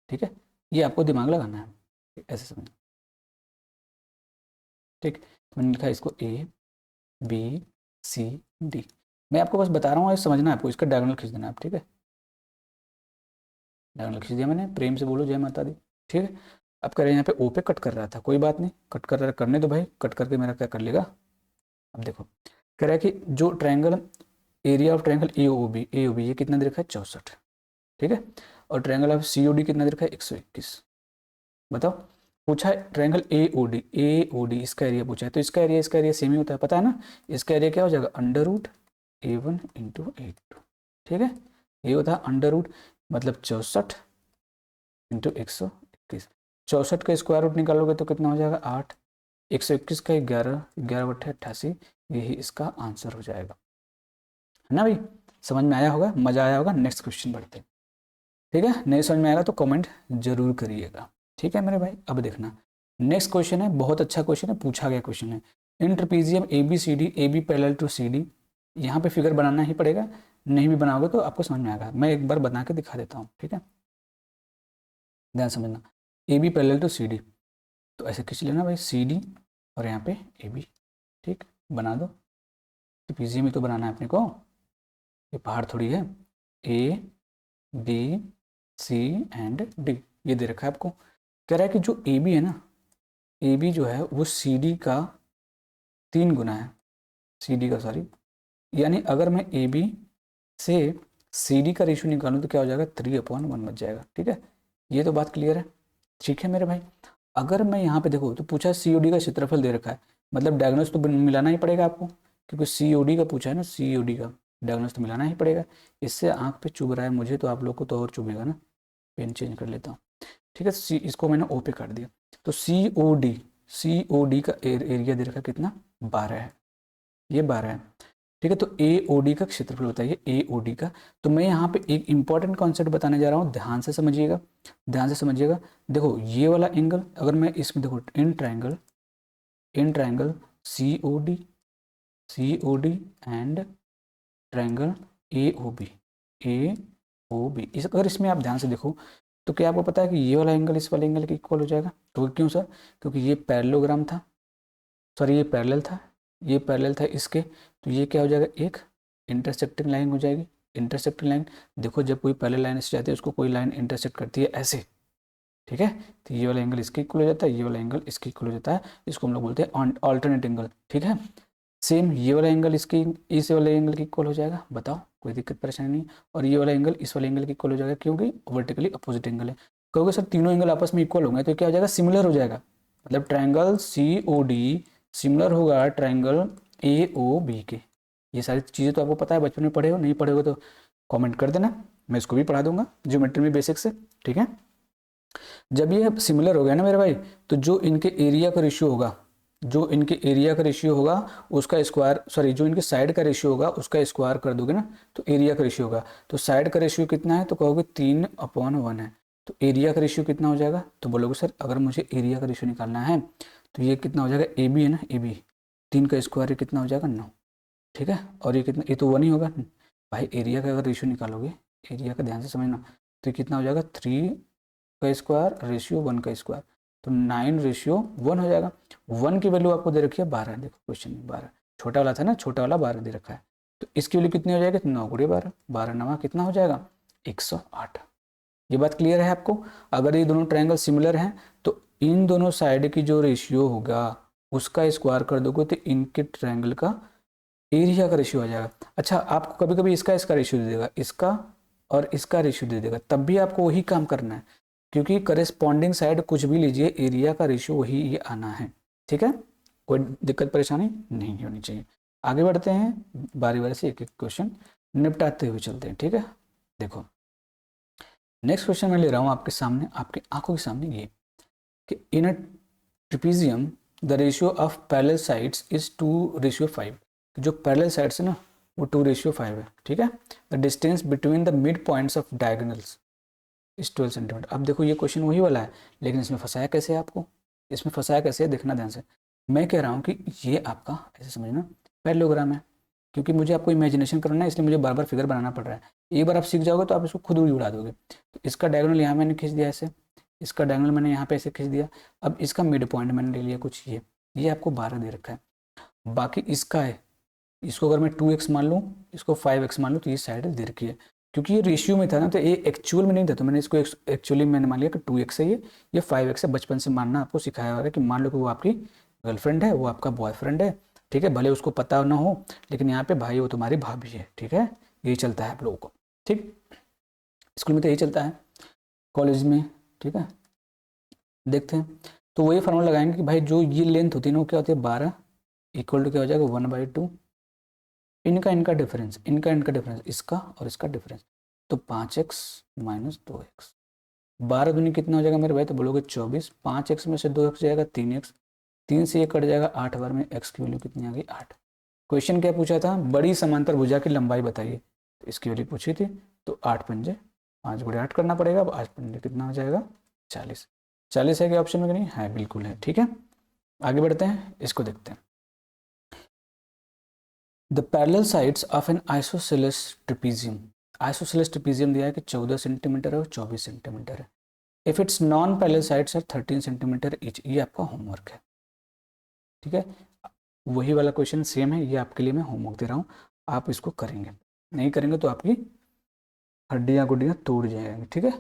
ठीक है, ये आपको दिमाग लगाना है, ऐसे समझ, ठीक। तो मैंने लिखा इसको ए बी सी डी, मैं आपको बस बता रहा हूँ, समझना है आपको, इसका डायगोनल खींच देना आप, ठीक है, डायगोनल खींच दिया मैंने, प्रेम से बोलो जय माता दी, ठीक है। अब कह रहे हैं यहाँ पे ओ पे कट कर रहा था, कोई बात नहीं, कट कर रहा है, करने दो भाई, कट करके मेरा क्या कर लेगा। अब देखो कह रहा है कि जो triangle area of triangle A O B ये कितना दे रखा है 64, ठीक है, और triangle of C O D कितना दे रखा है 121। बताओ, पूछा है ट्रायंगल ए ओ डी इसका एरिया पूछा है, तो इसका एरिया सेम ही होता है, पता है ना, इसका एरिया क्या हो जाएगा under root A1 into A2, ठीक है, ये होता है अंडर रूट, मतलब 64 इंटू 121, 64 का स्क्वायर रूट निकालोगे तो कितना हो जाएगा 8, 121 का 11, 11 बट्टे 88, यही इसका आंसर हो जाएगा, है ना भाई, समझ में आया होगा, मजा आया होगा। नेक्स्ट क्वेश्चन बढ़ते हैं, ठीक है, नहीं समझ में आएगा तो कमेंट जरूर करिएगा, ठीक है मेरे भाई। अब देखना नेक्स्ट क्वेश्चन है, बहुत अच्छा क्वेश्चन है, पूछा गया क्वेश्चन है। In trapezium A B C D, A B parallel to C D, यहाँ पे फिगर बनाना ही पड़ेगा, नहीं भी बनाओगे तो आपको समझ में आएगा, मैं एक बार बना के दिखा देता हूँ, ठीक है। ध्यान समझना, A B parallel to C D, तो ऐसे खींच लेना भाई सी डी और यहाँ पे ए बी, ठीक, बना दो। ट्रेपीजियम ही तो बनाना है अपने को, ये पहाड़ थोड़ी है। A B C and D, ये दे रखा है आपको। कह रहा है कि जो ए बी है ना, ए बी जो है वो सी डी का 3 गुना है, सी डी का सॉरी, यानी अगर मैं ए बी से सी डी का रेशियो निकालूं तो क्या हो जाएगा, 3/1 बच जाएगा। ठीक है, ये तो बात क्लियर है। ठीक है मेरे भाई, अगर मैं यहाँ पे देखो तो पूछा सी ओ डी का क्षेत्रफल दे रखा है, मतलब डायगोनल्स तो मिलाना ही पड़ेगा आपको, क्योंकि सी ओ डी का पूछा है ना, सी ओ डी का डायगोनल्स तो मिलाना ही पड़ेगा। इससे आँख पे चुभ रहा है मुझे, तो आप लोग को तो और चुभेगा ना, पेन चेंज कर लेता हूँ। ठीक है, सी इसको मैंने ओ पे काट दिया, तो सी ओ डी का एरिया दे रखा है कितना, 12 है, ये 12 है। ठीक है, तो ए ओ डी का क्षेत्रफल बताइए, ए ओ डी का। तो मैं यहाँ पे एक इंपॉर्टेंट कॉन्सेप्ट बताने जा रहा हूँ, ध्यान से समझिएगा, ध्यान से समझिएगा। देखो ये वाला एंगल, अगर मैं इसमें देखो इन triangle C O D and triangle A O B, इस अगर इसमें आप ध्यान से देखो तो क्या आपको पता है कि ये वाला एंगल इस वाले एंगल के इक्वल हो जाएगा। तो क्यों सर, क्योंकि ये पैरेललोग्राम था, सॉरी ये पैरेलल था, ये पैरेलल था इसके, तो ये क्या हो जाएगा, एक इंटरसेक्टिंग लाइन हो जाएगी। इंटरसेक्टिंग लाइन, देखो जब कोई पैरेलल लाइन से जाती है उसको कोई लाइन इंटरसेक्ट करती है ऐसे, ठीक है, तो ये वाला एंगल इसके इक्वल हो जाता है, ये वाला एंगल इसके इक्वल हो जाता है, इसको हम लोग बोलते हैं ऑल्टरनेट एंगल। ठीक है, सेम ये वाला एंगल इसके इस वाले एंगल के इक्वल हो जाएगा, बताओ कोई दिक्कत परेशानी नहीं। और ये वाला एंगल इस वाले एंगल के इक्वल हो जाएगा, क्योंकि वर्टिकली अपोजिट एंगल है। कहोगे सर तीनों एंगल आपस में इक्वल होंगे, तो क्या हो जाएगा, सिमिलर हो जाएगा, मतलब triangle C O D similar होगा ट्रायंगल ए ओ बी के। ये सारी चीज़ें तो आपको पता है, बचपन में पढ़े हो, नहीं पढ़े हो तो कमेंट कर देना, मैं इसको भी पढ़ा दूंगा ज्योमेट्री में बेसिक से। ठीक है, जब ये सिमिलर हो गया ना मेरे भाई, तो जो इनके एरिया का रेशियो होगा, जो इनके एरिया का रेशियो होगा उसका स्क्वायर, सॉरी जो इनके साइड का रेशियो होगा उसका स्क्वायर कर दोगे ना, तो एरिया का रेशियो होगा। तो साइड का रेशियो कितना है, तो कहोगे 3/1 है, तो एरिया का रेशियो कितना हो जाएगा, तो बोलोगे सर अगर मुझे एरिया का रेशियो निकालना है तो ये कितना हो जाएगा, ए बी है ना, ए बी 3 का स्क्वायर ये कितना हो जाएगा, 9। ठीक है, और ये कितना, ये तो 1 ही होगा भाई। एरिया का अगर रेशियो निकालोगे, एरिया का ध्यान से समझना, तो कितना हो जाएगा, 3 का स्क्वायर रेशियो 1 का स्क्वायर, तो 9/1 हो जाएगा। 1 की वैल्यू आपको दे रखी है 12, देखो क्वेश्चन में 12, छोटा वाला था ना, छोटा वाला 12 दे रखा है, तो इसकी वैल्यू कितनी हो जाएगी, 9 × 12, 12 9 कितना हो जाएगा, 108। ये बात क्लियर है आपको। अगर ये दोनों ट्रायंगल सिमिलर हैं तो इन दोनों साइड की जो रेशियो होगा उसका स्क्वायर कर दोगे तो इनके ट्रायंगल का एरिया का रेशियो आ जाएगा। अच्छा, आपको कभी कभी इसका रेशियो दे देगा, इसका और इसका रेशियो दे देगा, तब भी आपको वही काम करना है, क्योंकि करेस्पॉन्डिंग साइड कुछ भी लीजिए, एरिया का रेशियो वही ये आना है। ठीक है, कोई दिक्कत परेशानी नहीं होनी चाहिए। आगे बढ़ते हैं, बारी बारी से एक एक क्वेश्चन निपटाते हुए चलते हैं। ठीक है, देखो नेक्स्ट क्वेश्चन मैं ले रहा हूँ आपके सामने, आपकी आंखों के सामने, ये कि in a trapezium the ratio of parallel sides is 2:5। जो पैरेलल साइड्स है ना वो 2:5 है। ठीक है, the distance between the mid points of diagonals is 12 centimetre. अब देखो ये क्वेश्चन वही वाला है, लेकिन इसमें फंसाया कैसे है आपको, इसमें फंसाया कैसे है देखना ध्यान से। मैं कह रहा हूँ कि ये आपका ऐसे समझना पैरेललोग्राम है, क्योंकि मुझे आपको इमेजिनेशन करना है, इसलिए मुझे बार बार फिगर बनाना पड़ रहा है। एक बार आप सीख जाओगे तो आप इसको खुद भी उड़ा दोगे। तो इसका डायगोनल यहाँ मैंने खींच दिया ऐसे, इसका डायगोनल मैंने यहाँ पे ऐसे खींच दिया। अब इसका मिड पॉइंट मैंने ले लिया कुछ ये आपको 12 दे रखा है। बाकी इसका है, इसको अगर मैं 2x मान लूँ, इसको 5x मान लूँ, तो ये साइड दे रखी है, क्योंकि ये रेशियो में था ना, तो ये एक्चुअल में नहीं था, तो मैंने इसको एक्चुअली मैंने मान लिया कि 2x है, ये 5x है। बचपन से मानना आपको सिखाया होगा कि मान लो कि वो आपकी गर्लफ्रेंड है, वो आपका बॉयफ्रेंड है। ठीक है, भले उसको पता ना हो, लेकिन यहाँ पे भाई वो तुम्हारी भाभी है। ठीक है, यही चलता है आप लोगों को। ठीक, स्कूल में तो यही चलता है, कॉलेज में। ठीक है, देखते हैं, तो वही फार्मूला लगाएंगे कि भाई जो ये लेंथ होती है ना वो क्या होती है, 12 इक्वल टू क्या हो जाएगा, 1/2 इनका डिफरेंस, इनका डिफरेंस, इसका और इसका डिफरेंस, तो 5x - 2x। 12 दूनी कितना हो जाएगा मेरे भाई, तो बोलोगे 24। 5x में से 2x जाएगा 3x, 3 से ये कट जाएगा, 8 बार में x की वैल्यू कितनी आ गई, 8। क्वेश्चन क्या पूछा था, बड़ी समांतर भुजा की लंबाई बताइए, तो इसकी वैल्यू पूछी थी, तो 8 पंजे 5 × 8 करना पड़ेगा। अब 8 पंजे कितना हो जाएगा, 40। 40 है क्या ऑप्शन में कि नहीं है, बिल्कुल है। ठीक है, आगे बढ़ते हैं, इसको देखते हैं। The parallel sides of N isosceles trapezium, isosceles trapezium दिया है कि 14 सेंटीमीटर है और 24 सेंटीमीटर है। If its non parallel sides are 13 centimetre each. ये आपका होमवर्क है, ठीक है। वही वाला क्वेश्चन सेम है, ये आपके लिए मैं होमवर्क दे रहा हूँ, आप इसको करेंगे, नहीं करेंगे तो आपकी हड्डियाँ गुड्डियाँ टूट जाएंगी, ठीक है।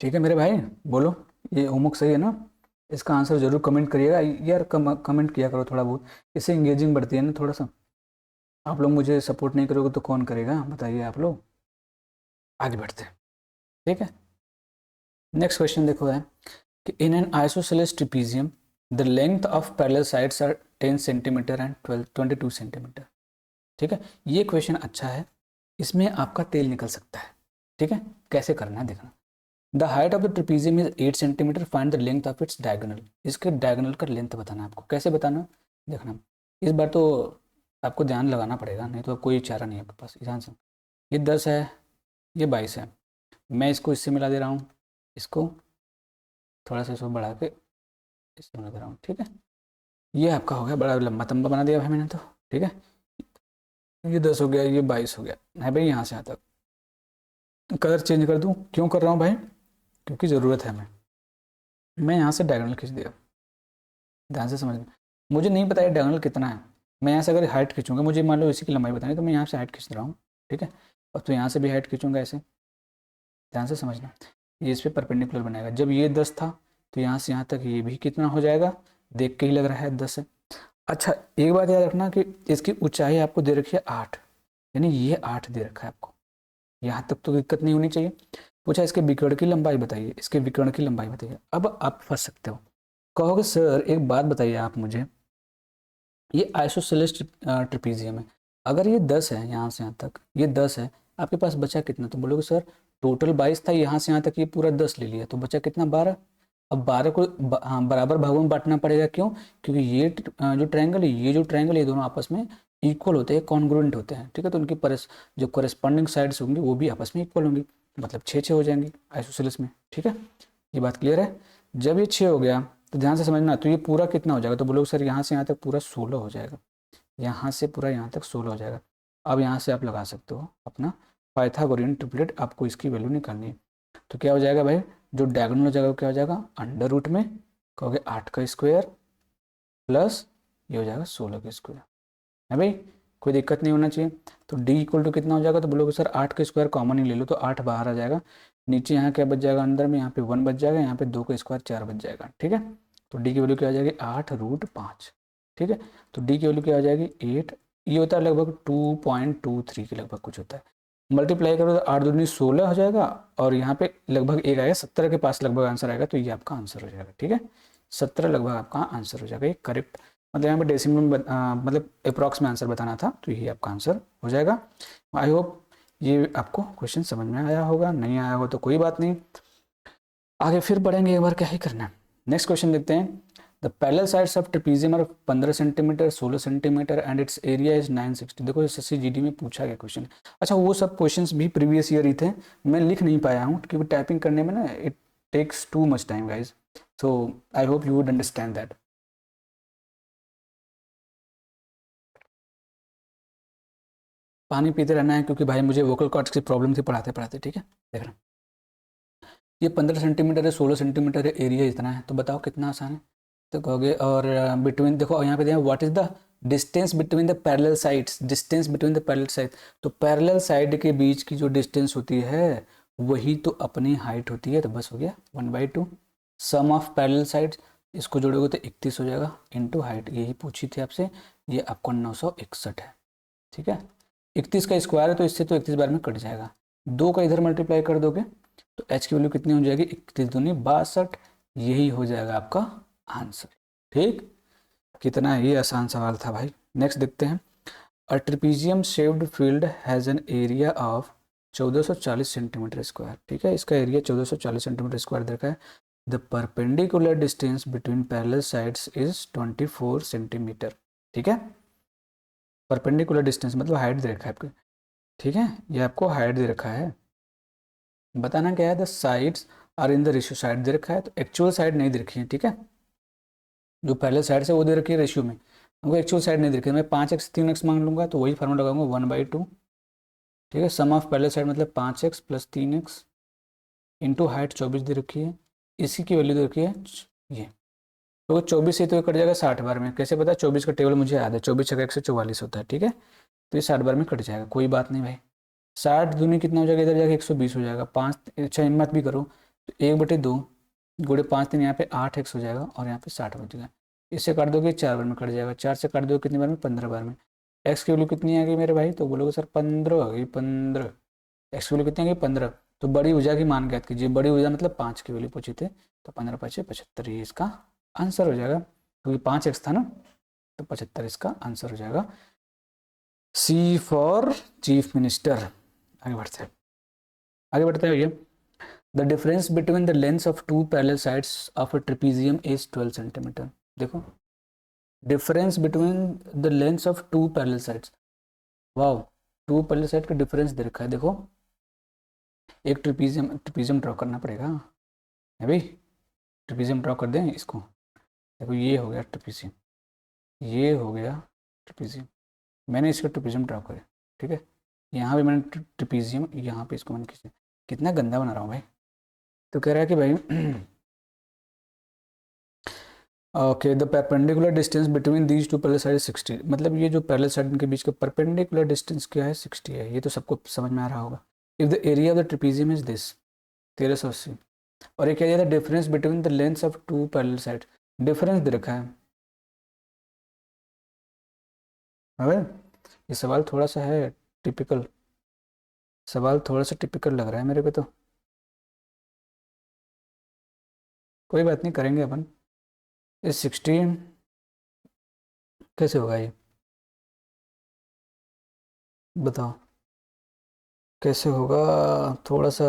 ठीक है मेरे भाई, बोलो ये होमवर्क सही है ना? इसका आंसर जरूर कमेंट करिएगा यार, कमेंट किया करो थोड़ा बहुत, इससे इंगेजिंग बढ़ती है ना थोड़ा सा। आप लोग मुझे सपोर्ट नहीं करोगे तो कौन करेगा, बताइए आप लोग। आगे बढ़ते हैं, ठीक है। नेक्स्ट क्वेश्चन देखो है कि in an isosceles trapezium the length of parallel sides are 10 centimetre and 22 centimetre, ठीक है। ये क्वेश्चन अच्छा है, इसमें आपका तेल निकल सकता है, ठीक है। कैसे करना है देखना। The height of the trapezium is 8 centimetre, find the length of its diagonal. इसके डायगोनल का लेंथ बताना है आपको, कैसे बताना देखना। इस बार तो आपको ध्यान लगाना पड़ेगा, नहीं तो कोई चारा नहीं है आपके पास। ध्यान से, ये 10 है, ये 22 है, मैं इसको इससे मिला दे रहा हूँ, इसको थोड़ा सा इसको बढ़ा के इससे मिला दे रहा हूँ, ठीक है। ये आपका हो गया, बड़ा लंबा तंबा बना दिया भाई मैंने तो, ठीक है। ये 10 हो गया, ये 22 हो गया है भाई, यहाँ से यहाँ तक। कलर चेंज कर दूँ, क्यों कर रहा हूँ भाई? क्योंकि ज़रूरत है मैं यहाँ से डायगोनल खींच दिया, ध्यान से समझना। मुझे नहीं पता है डायगोनल कितना है, मैं यहाँ से अगर हाइट खींचूंगा, मुझे मान लो इसी की लंबाई बतानी, तो मैं यहाँ से हाइट खींच रहा हूँ, ठीक है। और तो यहाँ से भी हाइट खींचूंगा ऐसे, ध्यान से समझना। ये इस पर परपेंडिकुलर बनाएगा। जब ये 10 था तो यहाँ से यहाँ तक ये भी कितना हो जाएगा, देख के ही लग रहा है 10 है। अच्छा एक बात याद रखना कि इसकी ऊंचाई आपको दे रखी है 8, यानी ये 8 दे रखा है आपको, यहाँ तक तो दिक्कत नहीं होनी चाहिए। पूछा इसके विकर्ण की लंबाई बताइए, इसके विकर्ण की लंबाई बताइए। अब आप फंस सकते हो, कहोगे सर एक बात बताइए आप मुझे, ये आइसोसेलेस ट्रिपीजियम है, अगर ये 10 है यहाँ से यहाँ तक, ये 10 है, आपके पास बचा कितना? तो बोलोगे सर टोटल 22 था, यहाँ से यहाँ तक ये पूरा 10 ले लिया, तो बचा कितना? 12। अब 12 को हाँ बराबर भागों में बांटना पड़ेगा, क्यों? क्योंकि ये जो ट्रायंगल है, ये जो ट्रायंगल, ये दोनों आपस में इक्वल होते हैं, कॉन्ग्रुएंट होते हैं, ठीक है। तो उनकी जो कॉरेस्पॉन्डिंग साइड्स होंगी वो भी आपस में इक्वल होंगी, मतलब 6 हो जाएंगी आइसोसेलेस में, ठीक है। ये बात क्लियर है? जब ये 6 हो गया तो ध्यान से समझना, तो ये पूरा कितना हो जाएगा? तो बोलोगे सर यहाँ से यहाँ तक पूरा 16 हो जाएगा, यहाँ से पूरा यहाँ तक 16 हो जाएगा। अब यहाँ से आप लगा सकते हो अपना पाइथागोरियन ट्रिपलेट, आपको इसकी वैल्यू निकालनी है। तो क्या हो जाएगा भाई, जो डायगोनल हो जाएगा वो क्या हो जाएगा? अंडर रूट में कहोगे 8 का स्क्वायर प्लस ये हो जाएगा 16 का स्क्वायर, है भाई, कोई दिक्कत नहीं होना चाहिए। तो d इक्वल टू कितना हो जाएगा? तो बोलोगे सर 8 का स्क्वायर कॉमन ही ले लो, तो 8 बाहर आ जाएगा, नीचे यहाँ क्या बच जाएगा? अंदर में यहाँ पे 1 बच जाएगा, यहाँ पे 2 का स्क्वायर 4 बच जाएगा, ठीक है। तो d की वैल्यू क्या आ जाएगी? 8√5, ठीक है। तो d की वैल्यू क्या आ जाएगी? 8, ये होता है लगभग 2.23 के लगभग कुछ होता है। मल्टीप्लाई करो तो 8 दूनी 16 हो जाएगा, और यहाँ पे लगभग एक आएगा, 17 के पास लगभग आंसर आएगा, तो ये आपका आंसर हो जाएगा, ठीक है। 17 लगभग आपका आंसर हो जाएगा, ये करेक्ट, मतलब यहाँ पे डेसिमल में मतलब अप्रॉक्स में आंसर बताना था, तो यही आपका आंसर हो जाएगा। आई होप ये आपको क्वेश्चन समझ में आया होगा, नहीं आया हो तो कोई बात नहीं, आगे फिर बढ़ेंगे, एक बार क्या ही करना है। नेक्स्ट क्वेश्चन देखते हैं। The parallel sides of trapezium are 15 centimetre, 16 centimetre and its area is 960। देखो SSC में पूछा गया क्वेश्चन। अच्छा वो सब क्वेश्चंस भी प्रीवियस ईयर ही थे, मैं लिख नहीं पाया हूँ क्योंकि टाइपिंग करने में ना it takes too much time guys, so I hope you would understand that. पानी पीते रहना है क्योंकि भाई मुझे वोकल कॉर्ड्स की प्रॉब्लम थी पढ़ाते पढ़ाते, ठीक है। देख रहा ये 15 सेंटीमीटर है, 16 सेंटीमीटर है, एरिया इतना है, तो बताओ कितना आसान है। तो कहोगे और बिटवीन, देखो यहाँ पे दें what is the distance between the parallel sides, distance between the parallel side, तो पैरेलल साइड के बीच की जो डिस्टेंस होती है वही तो अपनी हाइट होती है, तो बस हो गया 1/2 सम ऑफ पैरेलल साइड्स, इसको जोड़ोगे तो 31 हो जाएगा इंटू हाइट, यही पूछी थी आपसे, ये आपको 961 है, ठीक है। 31 का स्क्वायर है तो इससे तो 31 बार में कट जाएगा, 2 का इधर मल्टीप्लाई कर दोगे तो h की वैल्यू कितनी हो जाएगी? 31 दूनी 62, यही हो जाएगा आपका आंसर, ठीक। कितना ही आसान सवाल था भाई। नेक्स्ट देखते हैं। A trapezium shaped field has an area of 1440 centimetre square, ठीक है। इसका एरिया 1440 सेंटीमीटर स्क्वायर देखा है। The perpendicular distance between parallel sides is 24 centimetre, ठीक है। परपेंडिकुलर डिस्टेंस मतलब हाइट दे रखा है आपको, ठीक है, ये आपको हाइट दे रखा है। बताना क्या है? The sides are in the ratio, side दे रखा है तो एक्चुअल साइड नहीं दे रखी है, ठीक है। जो पहले साइड से वो दे रखी है रेशियो में, हमको एक्चुअल साइड नहीं दे रखी है। मैं 5x 3x मांग लूंगा तो वही फार्मूला लगाऊंगा 1/2 ठीक है। सम ऑफ पैरेलल साइड मतलब 5x plus 3x into height 24 दे रखी है, इसी की वैल्यू दे रखी है ये। तो 24 से तो ये कट जाएगा 60 बार में। कैसे पता? 24 का टेबल मुझे याद है, 24 छक्का 144 होता है। ठीक है, तो ये 60 बार में कट जाएगा, कोई बात नहीं भाई। 60 दूनी कितना हो जाएगा? इधर जाके 120 हो जाएगा। 5 अच्छा हिम्मत भी करो तो 1/2 गुणे 5 3 यहाँ पे 8x हो जाएगा और यहाँ पे 60 बच जाएगा। इससे काट दोगे 4 बार में कट जाएगा, 4 से काट दोगे कितनी बार में? 15 बार में। एक्स की वैल्यू कितनी आ गई मेरे भाई? तो बोलोगे सर 15 आ गई, 15। एक्स की वैल्यू कितनी आ गई? 15। तो बड़ी भुजा की मान ज्ञात कीजिए। बड़ी भुजा मतलब 5 की वैल्यू पूछी थे, तो 15 5 75, ये इसका आंसर हो जाएगा, क्योंकि 5x था ना, तो 75 इसका आंसर हो जाएगा। C for chief minister. आगे बढ़ते हैं, आगे बढ़ते हैं भैया। The difference between the length of two parallel sides of a trapezium is 12 centimetre. देखो, difference between the length of two parallel sides. Wow, two parallel side का डिफरेंस दे रखा है। देखो, एक ट्रेपीजियम, ट्रेपीजियम ड्रॉ करना पड़ेगा है भाई। ट्रेपीजियम ड्रॉ कर दें इसको। देखो, ये हो गया ट्रेपीजियम, ये हो गया ट्रेपीजियम। मैंने इसका ट्रेपीजियम ड्रॉ किया, ठीक है। यहाँ भी मैंने ट्रेपीजियम, यहाँ पे इसको मैंने खींचा। कितना गंदा बना रहा हूँ भाई। तो कह रहा है कि भाई okay, the perpendicular distance between these two parallel side 60। मतलब ये जो पैरेलल साइड के बीच का परपेंडिकुलर डिस्टेंस क्या है? 60 है। ये तो सबको समझ में आ रहा होगा। If the area of the trapezium is this 1380, और ये क्या दिया था? Difference between the lengths of two parallel side. Difference दे रखा है। अबे ये सवाल थोड़ा सा है टिपिकल, सवाल थोड़ा सा टिपिकल लग रहा है मेरे को तो। कोई बात नहीं, करेंगे अपन। इस 16 कैसे होगा ये? बताओ कैसे होगा? थोड़ा सा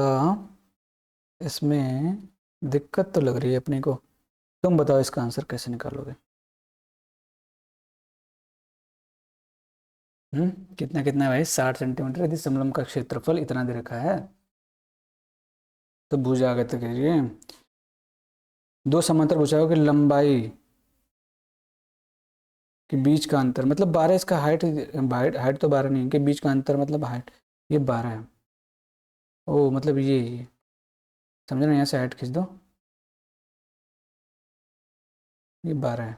इसमें दिक्कत तो लग रही है अपने को। तुम बताओ इसका आंसर कैसे निकालोगे? कितना कितना है भाई? 60 सेंटीमीटर। यदि समलंब का क्षेत्रफल इतना दे रखा है तो भुजा आगे तक करिए। दो समांतर भुजाओं की लंबाई के बीच का अंतर मतलब 12। इसका हाइट, हाइट तो 12 नहीं है, के बीच का अंतर मतलब हाइट ये 12 है। ओ मतलब ये समझो ना, यहाँ से हाइट खींच दो, ये 12 है।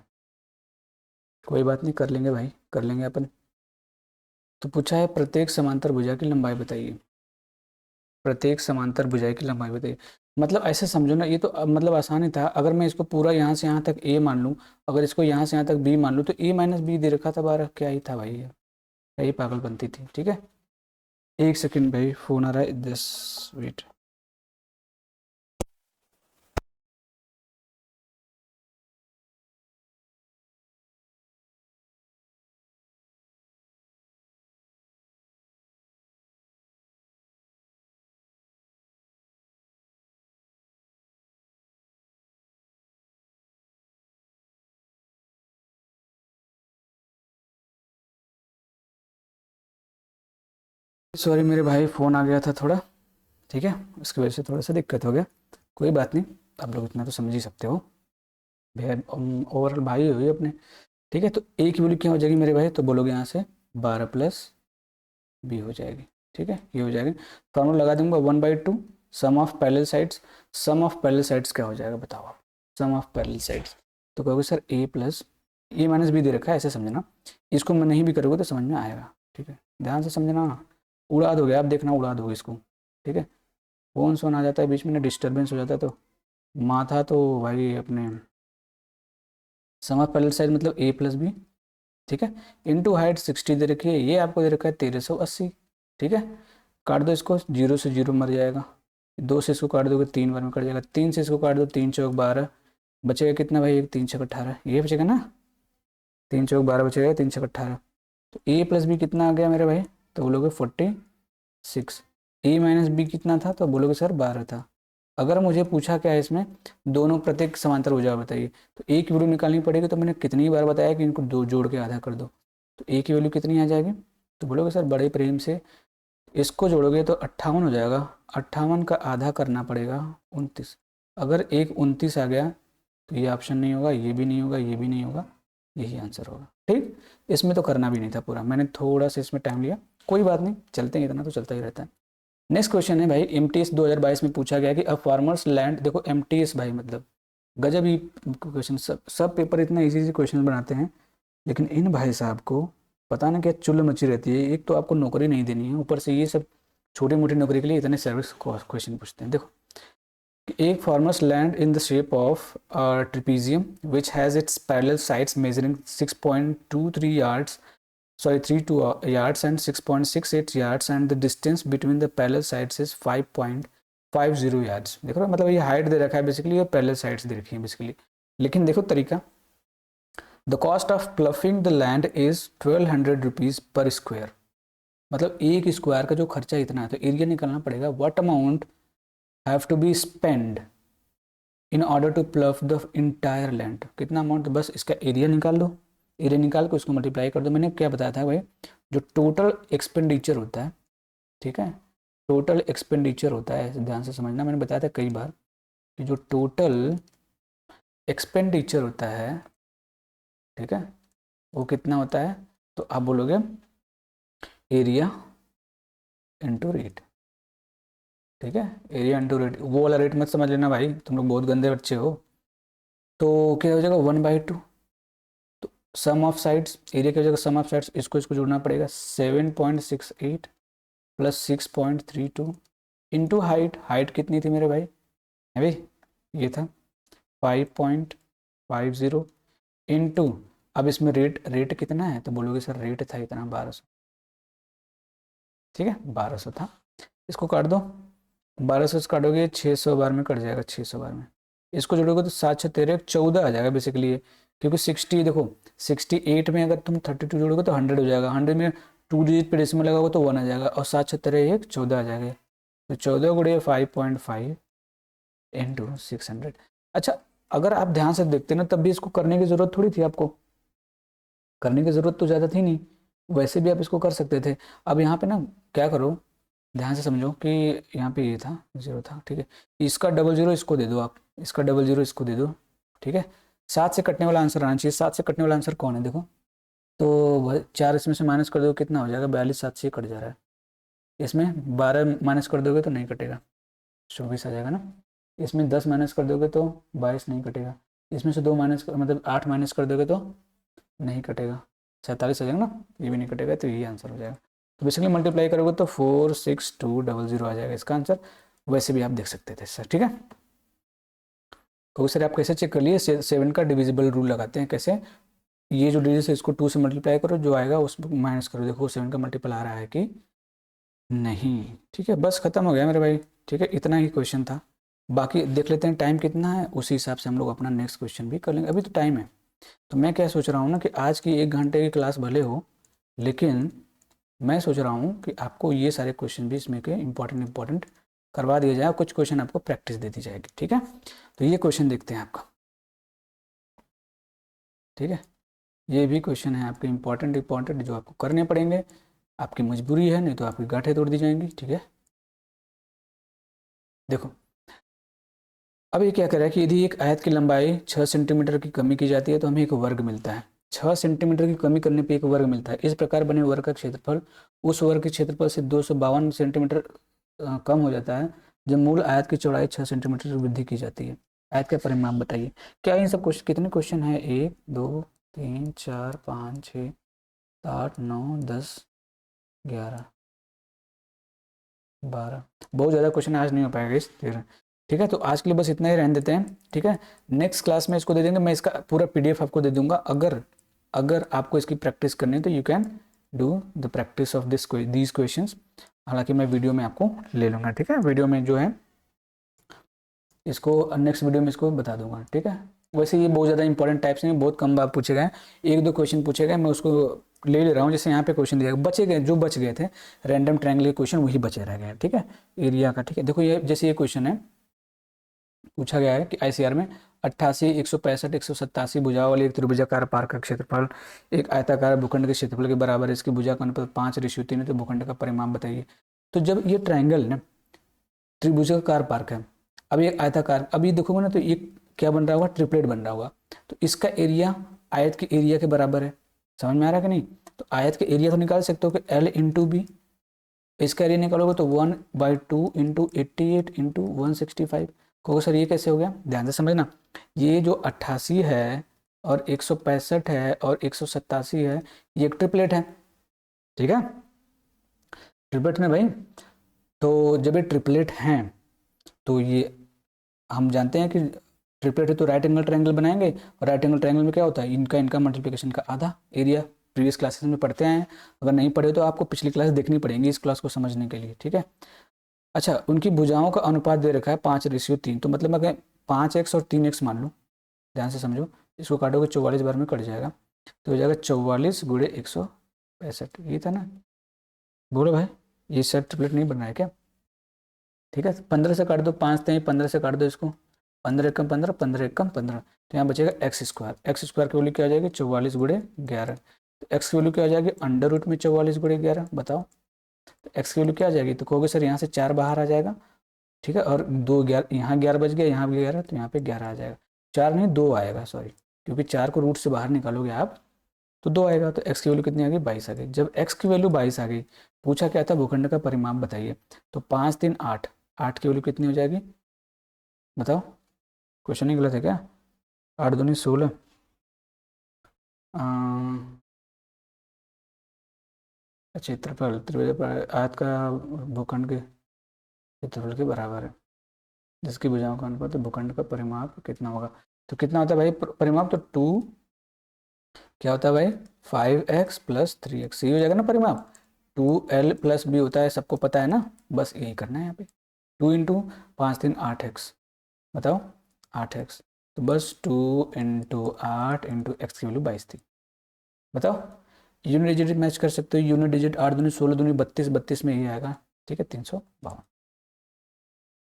कोई बात नहीं, कर लेंगे भाई, कर लेंगे अपन। तो पूछा है प्रत्येक समांतर भुजा की लंबाई बताइए। प्रत्येक समांतर भुजाएं की लंबाई बताइए। मतलब ऐसे समझो ना, ये तो मतलब आसान ही था। अगर मैं इसको पूरा यहाँ से यहाँ तक ए मान लूँ, अगर इसको यहाँ से यहाँ तक बी मान लूँ, तो ए माइनस बी दे रखा था 12। क्या ही था भाई, ये क्या ही पागलपंती थी। ठीक है, एक सेकंड भाई, फोन आ रहा है, दस वेट। सॉरी मेरे भाई, फ़ोन आ गया था थोड़ा। ठीक है, उसकी वजह से थोड़ा सा दिक्कत हो गया। कोई बात नहीं, आप लोग इतना तो समझ ही सकते हो भैया, ओवरऑल भाई हुई अपने। ठीक है, तो ए की वैल्यू क्या हो जाएगी मेरे भाई? तो बोलोगे यहाँ से 12 प्लस बी हो जाएगी। ठीक है, ये हो जाएगी। फॉर्मूला लगा दूंगा 1/2 sum of parallel sides. Sum of parallel sides क्या हो जाएगा बताओ आप? सम ऑफ पैरेलल साइड्स तो कहोगे सर ए प्लस ए माइनस बी दे रखा है, ऐसे समझना। इसको मैं नहीं भी करोगे तो समझ में आएगा। ठीक है, ध्यान से समझना, उड़ा दोगे आप, देखना उड़ा दोगे इसको। ठीक है, फोन सोन आ जाता है बीच में ना, डिस्टर्बेंस हो जाता है तो माथा तो भाई अपने। सम ऑफ पैरेलल साइड मतलब ए प्लस बी। ठीक है, इनटू हाइट 60 दे रखी है, ये आपको दे रखा है 1380। ठीक है, काट दो इसको, 0 से 0 मर जाएगा। 2 से इसको काट दोगे 3 बार में कट जाएगा। 3 से इसको काट दो, 3 चौक 12 बचेगा कितना भाई? 1 3 छक 18, ये बचेगा ना। 3 चौक 12 बचेगा, 3 छक 18। तो ए प्लस बी कितना आ गया मेरे भाई? तो बोलोगे 46। ए माइनस बी कितना था? तो बोलोगे सर 12 था। अगर मुझे पूछा क्या है इसमें, दोनों प्रत्येक समांतर भुजा बताइए, तो ए की वैल्यू निकालनी पड़ेगी। तो मैंने कितनी बार बताया कि इनको दो जोड़ के आधा कर दो। तो ए की वैल्यू कितनी आ जाएगी? तो बोलोगे सर बड़े प्रेम से इसको जोड़ोगे तो 58 हो जाएगा। 58 का आधा करना पड़ेगा 29। अगर एक 29 आ गया तो ये ऑप्शन नहीं होगा, ये भी नहीं होगा, ये भी नहीं होगा, यही आंसर होगा। ठीक, इसमें तो करना भी नहीं था पूरा, मैंने थोड़ा सा इसमें टाइम लिया, कोई बात नहीं, चलते हैं, इतना तो चलता ही रहता है। नेक्स्ट क्वेश्चन है भाई, एमटीएस 2022 में पूछा गया कि अ फार्मर्स लैंड, देखो एमटीएस भाई मतलब गजब ही क्वेश्चन, सब पेपर इतना इजी इजी क्वेश्चन बनाते हैं, लेकिन इन भाई साहब को पता ना क्या चुल मची रहती है। एक तो आपको नौकरी नहीं देनी है, ऊपर से ये सब छोटी मोटी नौकरी के लिए इतने सर्विस क्वेश्चन पूछते हैं। देखो, एक farmers land in the shape of trapezium which has its parallel sides measuring 6.23 yards, sorry 32 yards and 6.68 yards, and the distance between the parallel sides is 5.50 yards। देखो मतलब ये हाइट दे रखा है बेसिकली, ये पैरेलल साइड्स दे रखी है बेसिकली। लेकिन देखो तरीका, the cost of ploughing the land is 1200 rupees पर स्क्वायर, मतलब एक स्क्वायर का जो खर्चा इतना है, तो एरिया निकालना पड़ेगा। What amount have to be spend in order to plough the entire land, कितना अमाउंट, बस इसका एरिया निकाल दो, एरिया निकाल के उसको मल्टीप्लाई कर दो। मैंने क्या बताया था भाई, जो टोटल एक्सपेंडिचर होता है, ठीक है, टोटल एक्सपेंडिचर होता है, ध्यान से समझना, मैंने बताया था कई बार कि जो टोटल एक्सपेंडिचर होता है, ठीक है, वो कितना होता है, तो आप बोलोगे एरिया इंटू रेट, ठीक है, एरिया इंटू रेट। वो वाला रेट मत समझ लेना भाई, तुम लोग बहुत गंदे बच्चे हो। तो क्या हो जाएगा 1/2, तो सम ऑफ साइड्स, एरिया की हो जाएगा सम ऑफ साइड्स, इसको जोड़ना पड़ेगा 7.68 प्लस 6.32 इंटू हाइट, हाइट कितनी थी मेरे भाई, है भाई ये था 5.50 इंटू, अब इसमें रेट कितना है, तो बोलोगे सर रेट था इतना 1200, ठीक है 1200 था, इसको काट दो, 1200 से काटोगे 600 बार में कट जाएगा, 600 बार में इसको जोड़ोगे तो 7×6=13 14 आ जाएगा बेसिकली ये, क्योंकि 60 देखो 68 में अगर तुम 32 जोड़ोगे तो 100 हो जाएगा, 100 में 2 डिजिट पे डेसिमल लगाओगे तो 1 आ जाएगा, और 7×6=14 आ जाएगा, तो 14×5.5 इंटू 600। अच्छा, अगर आप ध्यान से देखते ना, तब भी इसको करने की ज़रूरत थोड़ी थी, आपको करने की ज़रूरत तो ज़्यादा थी नहीं, वैसे भी आप इसको कर सकते थे। अब यहाँ पे ना क्या करो, ध्यान से समझो कि यहाँ पे ये था 0 था, ठीक है, इसका 00 इसको दे दो, आप इसका 00 इसको दे दो, ठीक है, 7 से कटने वाला आंसर आना चाहिए। 7 से कटने वाला आंसर कौन है, देखो तो 4 इसमें से माइनस कर दो, कितना हो जाएगा 42, 7 से कट जा रहा है, इसमें 12 माइनस कर दोगे तो नहीं कटेगा, 24 आ जाएगा ना, इसमें 10 माइनस कर दोगे तो 22 नहीं कटेगा, इसमें से 2 माइनस मतलब 8 माइनस कर दोगे तो नहीं कटेगा, 47 आ जाएगा ना, ये भी नहीं कटेगा, तो यही आंसर हो जाएगा। तो बेसिकली मल्टीप्लाई करोगे तो 46200 आ जाएगा इसका आंसर, वैसे भी आप देख सकते थे सर, ठीक है। तो सर आप कैसे चेक कर लिए, 7 का डिविजिबल रूल लगाते हैं, कैसे, ये जो डिजिट है इसको 2 से मल्टीप्लाई करो, जो आएगा उसको माइनस करो, देखो 7 का मल्टीपल आ रहा है कि नहीं, ठीक है, बस खत्म हो गया मेरे भाई, ठीक है, इतना ही क्वेश्चन था। बाकी देख लेते हैं टाइम कितना है, उसी हिसाब से हम लोग अपना नेक्स्ट क्वेश्चन भी कर लेंगे, अभी तो टाइम है। तो मैं क्या सोच रहा हूँ ना कि आज की 1 घंटे की क्लास भले हो, लेकिन मैं सोच रहा हूँ कि आपको ये सारे क्वेश्चन भी इसमें के इम्पोर्टेंट करवा दिया जाए, कुछ क्वेश्चन आपको प्रैक्टिस दे दी जाएगी, ठीक है। तो ये क्वेश्चन देखते हैं आपका, ठीक है, ये भी क्वेश्चन है आपके इम्पोर्टेंट जो आपको करने पड़ेंगे, आपकी मजबूरी है, नहीं तो आपकी गांठें तोड़ दी जाएंगी, ठीक है। देखो अब ये क्या कह रहा है कि यदि एक आयत की लंबाई 6 सेंटीमीटर की कमी की जाती है तो हमें एक वर्ग मिलता है, 6 सेंटीमीटर की कमी करने पे एक वर्ग मिलता है। इस प्रकार बने वर्ग का क्षेत्रफल उस वर्ग के क्षेत्रफल से 252 सेंटीमीटर कम हो जाता है जब मूल आयत की चौड़ाई 6 सेंटीमीटर की वृद्धि की जाती है। आयत का परिमाप बताइए। क्या इन सब क्वेश्चन, कितने क्वेश्चन है, 1 2 3 4 5 6 7 9 10 11 12, बहुत ज़्यादा क्वेश्चन आज नहीं हो पाएगा इस 13, ठीक है। तो आज के लिए बस इतना ही रहने देते हैं, ठीक है। नेक्स्ट क्लास में इसको दे देंगे, मैं इसका पूरा PDF आपको दे दूंगा। अगर आपको इसकी प्रैक्टिस करनी है तो you can do the practice of these questions. हालांकि मैं वीडियो में आपको ले लूँगा, ठीक है, वीडियो में जो है इसको नेक्स्ट वीडियो में इसको बता दूंगा, ठीक है। वैसे ये बहुत ज़्यादा इंपॉर्टेंट टाइप्स हैं, बहुत कम बार पूछे गए, 1-2 क्वेश्चन पूछे गए, मैं उसको ले रहा हूँ। जैसे यहाँ पे क्वेश्चन दिया बचे गए, जो बच गए थे रैंडम ट्रायंगल के क्वेश्चन वही बचे रह गए, ठीक है, एरिया का, ठीक है। देखो ये जैसे ये क्वेश्चन है, पूछा गया है कि ICR में 88, 165, 187 भुजाओं वाली एक त्रिभुजाकार पार्क का क्षेत्रफल एक आयताकार भूखंड के क्षेत्रफल के बराबर है, इसकी भुजा का अनुपात 5:3 है, तो भूखंड का परिमाप बताइए। तो जब ये ट्रायंगल ना त्रिभुजाकार पार्क है, अब ये आयताकार, अब ये देखोगे ना तो ये क्या बन रहा होगा, ट्रिपलेट बन रहा होगा, तो इसका एरिया आयत के एरिया के बराबर है, समझ में आ रहा है कि नहीं। तो आयत के एरिया तो निकाल सकते हो कि एल इंटू बी, इसका एरिया निकालोगे तो 1/2 इंटू 88 इंटू 165। कहोगे सर ये कैसे हो गया, ध्यान से समझना, ये जो 88 है और 165 है और 187 है, ये एक ट्रिपलेट है, ठीक है, ट्रिपलेट में भाई। तो जब ये ट्रिपलेट हैं तो ये हम जानते हैं कि ट्रिपलेट है तो राइट एंगल ट्रायंगल बनाएंगे, और राइट एंगल ट्रायंगल में क्या होता है, इनका मल्टीप्लिकेशन का आधा एरिया। प्रीवियस क्लासेस में पढ़ते हैं, अगर नहीं पढ़े तो आपको पिछली क्लास देखनी पड़ेगी इस क्लास को समझने के लिए, ठीक है। अच्छा, उनकी भुजाओं का अनुपात दे रखा है 5:3, तो मतलब अगर 5x और 3x मान लो, ध्यान से समझो, इसको काटोगे 44 बार में कट जाएगा, तो हो जाएगा 44 गुणे 165, ये था ना। बोलो भाई, ये सेट ट्रिपलेट नहीं बन रहा है क्या, ठीक है। 15 से काट दो, 5×3 15 से काट दो इसको, 15 एकम 15, 15 एकम 15, तो यहाँ बचेगा एक्स स्क्वायर की वैल्यू क्या आ जाएगी 44 गुणे 11, तो एक्स की वैल्यू क्या आ जाएगी अंडर रूट में 44 गुणे 11, बताओ। तो एक्स की वैल्यू क्या आ जाएगी, तो कहोगे सर यहाँ से 4 बाहर आ जाएगा, ठीक है, और 2 11, यहाँ 11 बच गया, यहाँ भी 11, तो यहाँ पे 11 आ जाएगा, 4 नहीं 2 आएगा, सॉरी, क्योंकि 4 को रूट से बाहर निकालोगे आप तो 2 आएगा। तो एक्स की वैल्यू कितनी आ गई 22 आ गई। जब एक्स की वैल्यू 22 आ गई, पूछा क्या था भूखंड का परिमाप बताइए, तो 5×3 8, 8 की वैल्यू कितनी हो जाएगी बताओ, क्वेश्चन ही गलत है क्या, 8×2 16, क्षेत्रफल त्रिभुज आयत का भूखंड के क्षेत्रफल के बराबर है, जिसकी भुजाओं का अनुपात भूखंड का परिमाप कितना होगा। तो कितना होता है भाई परिमाप, तो 2 क्या होता है भाई 5x + 3x, ये हो जाएगा ना परिमाप। 2l + b होता है, सबको पता है ना, बस यही करना है यहाँ पे। 2 इंटू 5×3 8x, बताओ 8x, तो बस 2 इंटू 8 इंटू एक्स की वैल्यू 22 थी, बताओ। यूनिट डिजिट मैच कर सकते हो, यूनिट डिजिट 8×2 16, 2 32, 32 में ही आएगा, ठीक है 352,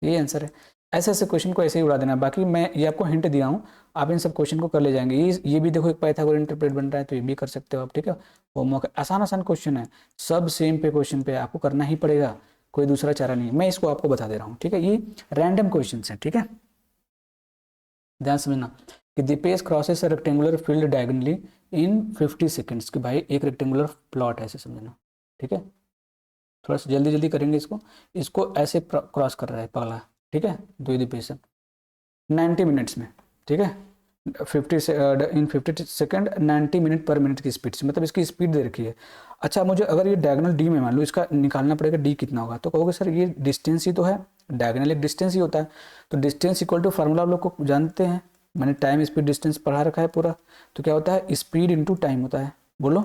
ये आंसर है। ऐसे ऐसे क्वेश्चन को ऐसे ही उड़ा देना। बाकी मैं ये आपको हिंट दिया हूँ, आप इन सब क्वेश्चन को कर ले जाएंगे। ये भी देखो एक पाइथागोरन ट्रिपलेट बन रहा है, तो ये भी कर सकते हो आप, ठीक है। होमवर्क आसान आसान क्वेश्चन है, सब सेम पे क्वेश्चन पे आपको करना ही पड़ेगा, कोई दूसरा चारा नहीं है, मैं इसको आपको बता दे रहा हूँ, ठीक है। ये रैंडम क्वेश्चन है, ठीक है, ध्यान समझना कि Deepesh crosses rectangular field diagonally in 50 seconds, कि भाई एक रेक्टेंगुलर प्लॉट है ऐसे समझना, ठीक है। थोड़ा सा जल्दी जल्दी करेंगे इसको ऐसे क्रॉस कर रहा है पगला, ठीक है, द्विदिपेश 90 मिनट्स में, ठीक है, 50 से इन 50 सेकेंड 90 मिनट पर मिनट की स्पीड से, मतलब इसकी स्पीड दे रखी है। अच्छा, मुझे अगर ये डायगोनल डी में मान लो, इसका निकालना पड़ेगा डी कितना होगा, तो कहोगे सर ये डिस्टेंस ही तो है, डायगोनल एक डिस्टेंस ही होता है, तो डिस्टेंस इक्वल टू फार्मूला आप लोग को जानते हैं, मैंने टाइम स्पीड डिस्टेंस पढ़ा रखा है पूरा। तो क्या होता है स्पीड इंटू टाइम होता है, बोलो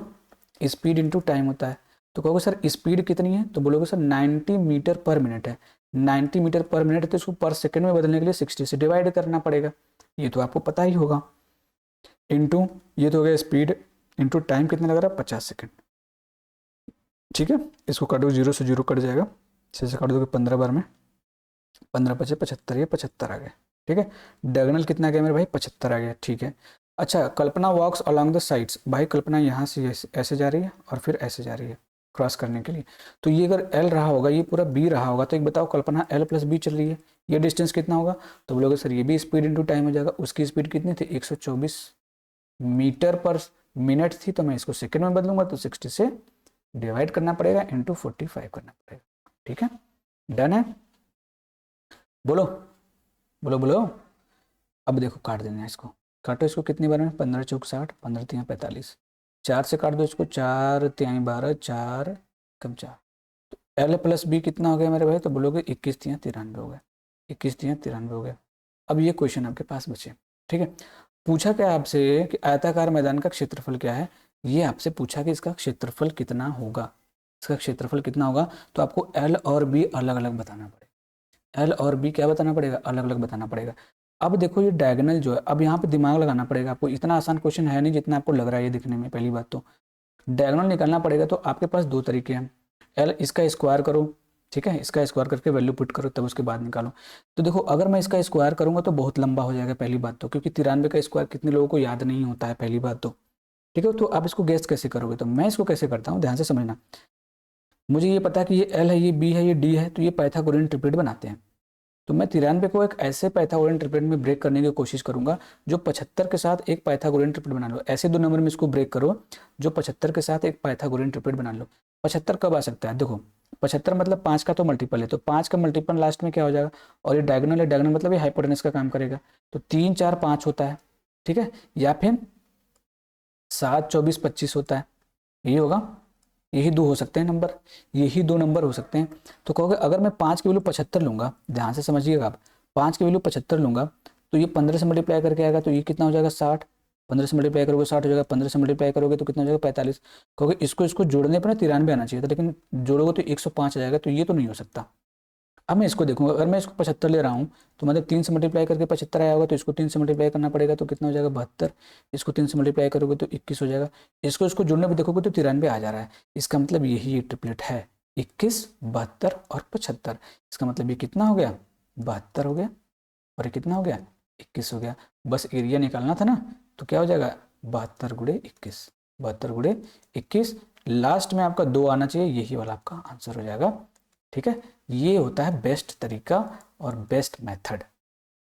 स्पीड इंटू टाइम होता है। तो कहोगे सर स्पीड कितनी है, तो बोलोगे सर 90 मीटर पर मिनट है, 90 मीटर पर मिनट, तो इसको पर सेकंड में बदलने के लिए 60 से डिवाइड करना पड़ेगा, ये तो आपको पता ही होगा। इंटू ये तो हो गया स्पीड, इंटू टाइम कितना लग रहा है 50 सेकंड, ठीक है। इसको काटो, 0 से 0 कट जाएगा, 6 से काट दोगे 15 बार में, 15 × 5 = 75, ये 75 आ गया, ठीक है। डायगोनल कितना आ गया मेरे भाई 75 आ गया, ठीक है। अच्छा, कल्पना वॉक्स अलॉन्ग द साइड्स, भाई कल्पना यहाँ से ऐसे जा रही है और फिर ऐसे जा रही है क्रॉस करने के लिए, तो ये अगर L रहा होगा, ये पूरा B रहा होगा, तो एक बताओ कल्पना L + B चल रही है, ये डिस्टेंस कितना होगा, तो बोलोगे सर ये भी स्पीड इंटू टाइम हो जाएगा। उसकी स्पीड कितनी थी 124 मीटर पर मिनट थी, तो मैं इसको सेकंड में बदलूंगा, तो 60 से डिवाइड करना पड़ेगा, इंटू 45 करना पड़ेगा, ठीक है। डन है, बोलो बोलो बोलो। अब देखो काट देना है इसको, काटो इसको कितनी बार में, 15 × 4 = 60, 15 × 3 = 45, 4 से काट दो इसको, 4 × 3 = 12, 4 कम 4, तो L + B कितना हो गया मेरे भाई, तो बोलोगे 21 × 3 = 93 हो गया, 21 × 3 = 93 हो गया। अब ये क्वेश्चन आपके पास बचे, ठीक है। पूछा क्या आपसे कि आयताकार मैदान का क्षेत्रफल क्या है, ये आपसे पूछा कि इसका क्षेत्रफल कितना होगा, इसका क्षेत्रफल कितना होगा, तो आपको L और B अलग अलग बताना पड़ेगा, L और B क्या बताना पड़ेगा, अलग अलग बताना पड़ेगा। अब देखो ये डायगोनल जो है, अब यहाँ पे दिमाग लगाना पड़ेगा आपको, इतना आसान क्वेश्चन है नहीं जितना आपको लग रहा है ये दिखने में। पहली बात तो डायगोनल निकालना पड़ेगा, तो आपके पास 2 तरीके हैं, L इसका स्क्वायर करो, ठीक है, इसका स्क्वायर करके वैल्यू पुट करो, तब उसके बाद निकालो। तो देखो अगर मैं इसका स्क्वायर करूंगा तो बहुत लंबा हो जाएगा पहली बात तो, क्योंकि 93 का स्क्वायर कितने लोगों को याद नहीं होता है पहली बात तो, ठीक है। तो आप इसको गेस कैसे करोगे, तो मैं इसको कैसे करता हूँ, ध्यान से समझना। मुझे ये पता है कि ये L है, ये B है, ये D है, तो ये पाइथागोरन ट्रिपलेट बनाते हैं, तो मैं 93 को एक ऐसे पाइथागोरियन ट्रिपलेट में ब्रेक करने की कोशिश करूंगा जो 75 के साथ एक पाइथागोरियन ट्रिपलेट बना लो। ऐसे दो नंबर में इसको ब्रेक करो जो 75 के साथ एक पाइथागोरियन ट्रिपलेट बना लो। 75 कब आ सकता है? देखो 75 मतलब 5 का तो मल्टीपल है, तो 5 का मल्टीपल लास्ट में क्या हो जाएगा, और ये डायगोनल है, डायगोनल मतलब ये हाइपोटेनस का काम करेगा, तो 3 4 5 होता है, ठीक है, या फिर 7 24 25 होता है, यही होगा। यही दो हो सकते हैं नंबर, यही दो नंबर हो सकते हैं। तो कहोगे अगर मैं 5 की वैल्यू 75 लूंगा, ध्यान से समझिएगा आप, 5 की वैल्यू 75 लूंगा तो ये 15 से मल्टीप्लाई करके आएगा, तो ये कितना हो जाएगा 60, 15 से मल्टीप्लाई करोगे 60 हो जाएगा, 15 से मल्टीप्लाई करोगे तो कितना हो जाएगा 45। कहोगे इसको इसको जोड़ने पर ना 93 आना चाहिए था, लेकिन जोड़ोगे तो 105 आ जाएगा, तो ये तो नहीं हो सकता। अब मैं इसको देखूंगा, अगर मैं इसको 75 ले रहा हूँ तो मतलब 3 से मल्टीप्लाई करके 75 आया होगा, तो इसको 3 से मल्टीप्लाई करना पड़ेगा, तो कितना हो जाएगा 72। इसको 3 से मल्टीप्लाई करोगे तो 21 हो जाएगा। इसको इसको जोड़ने पर देखोगे तो 93 आ जा रहा है। इसका मतलब यही ट्रिपलेट है, 21 72 और 75। इसका मतलब ये कितना हो गया 72 हो गया, और ये कितना हो गया 21 हो गया। बस एरिया निकालना था ना, तो क्या हो जाएगा 72 गुणे 21, 72 गुणे 21। लास्ट में आपका 2 आना चाहिए, यही वाला आपका आंसर हो जाएगा, ठीक है। ये होता है बेस्ट तरीका और बेस्ट मेथड,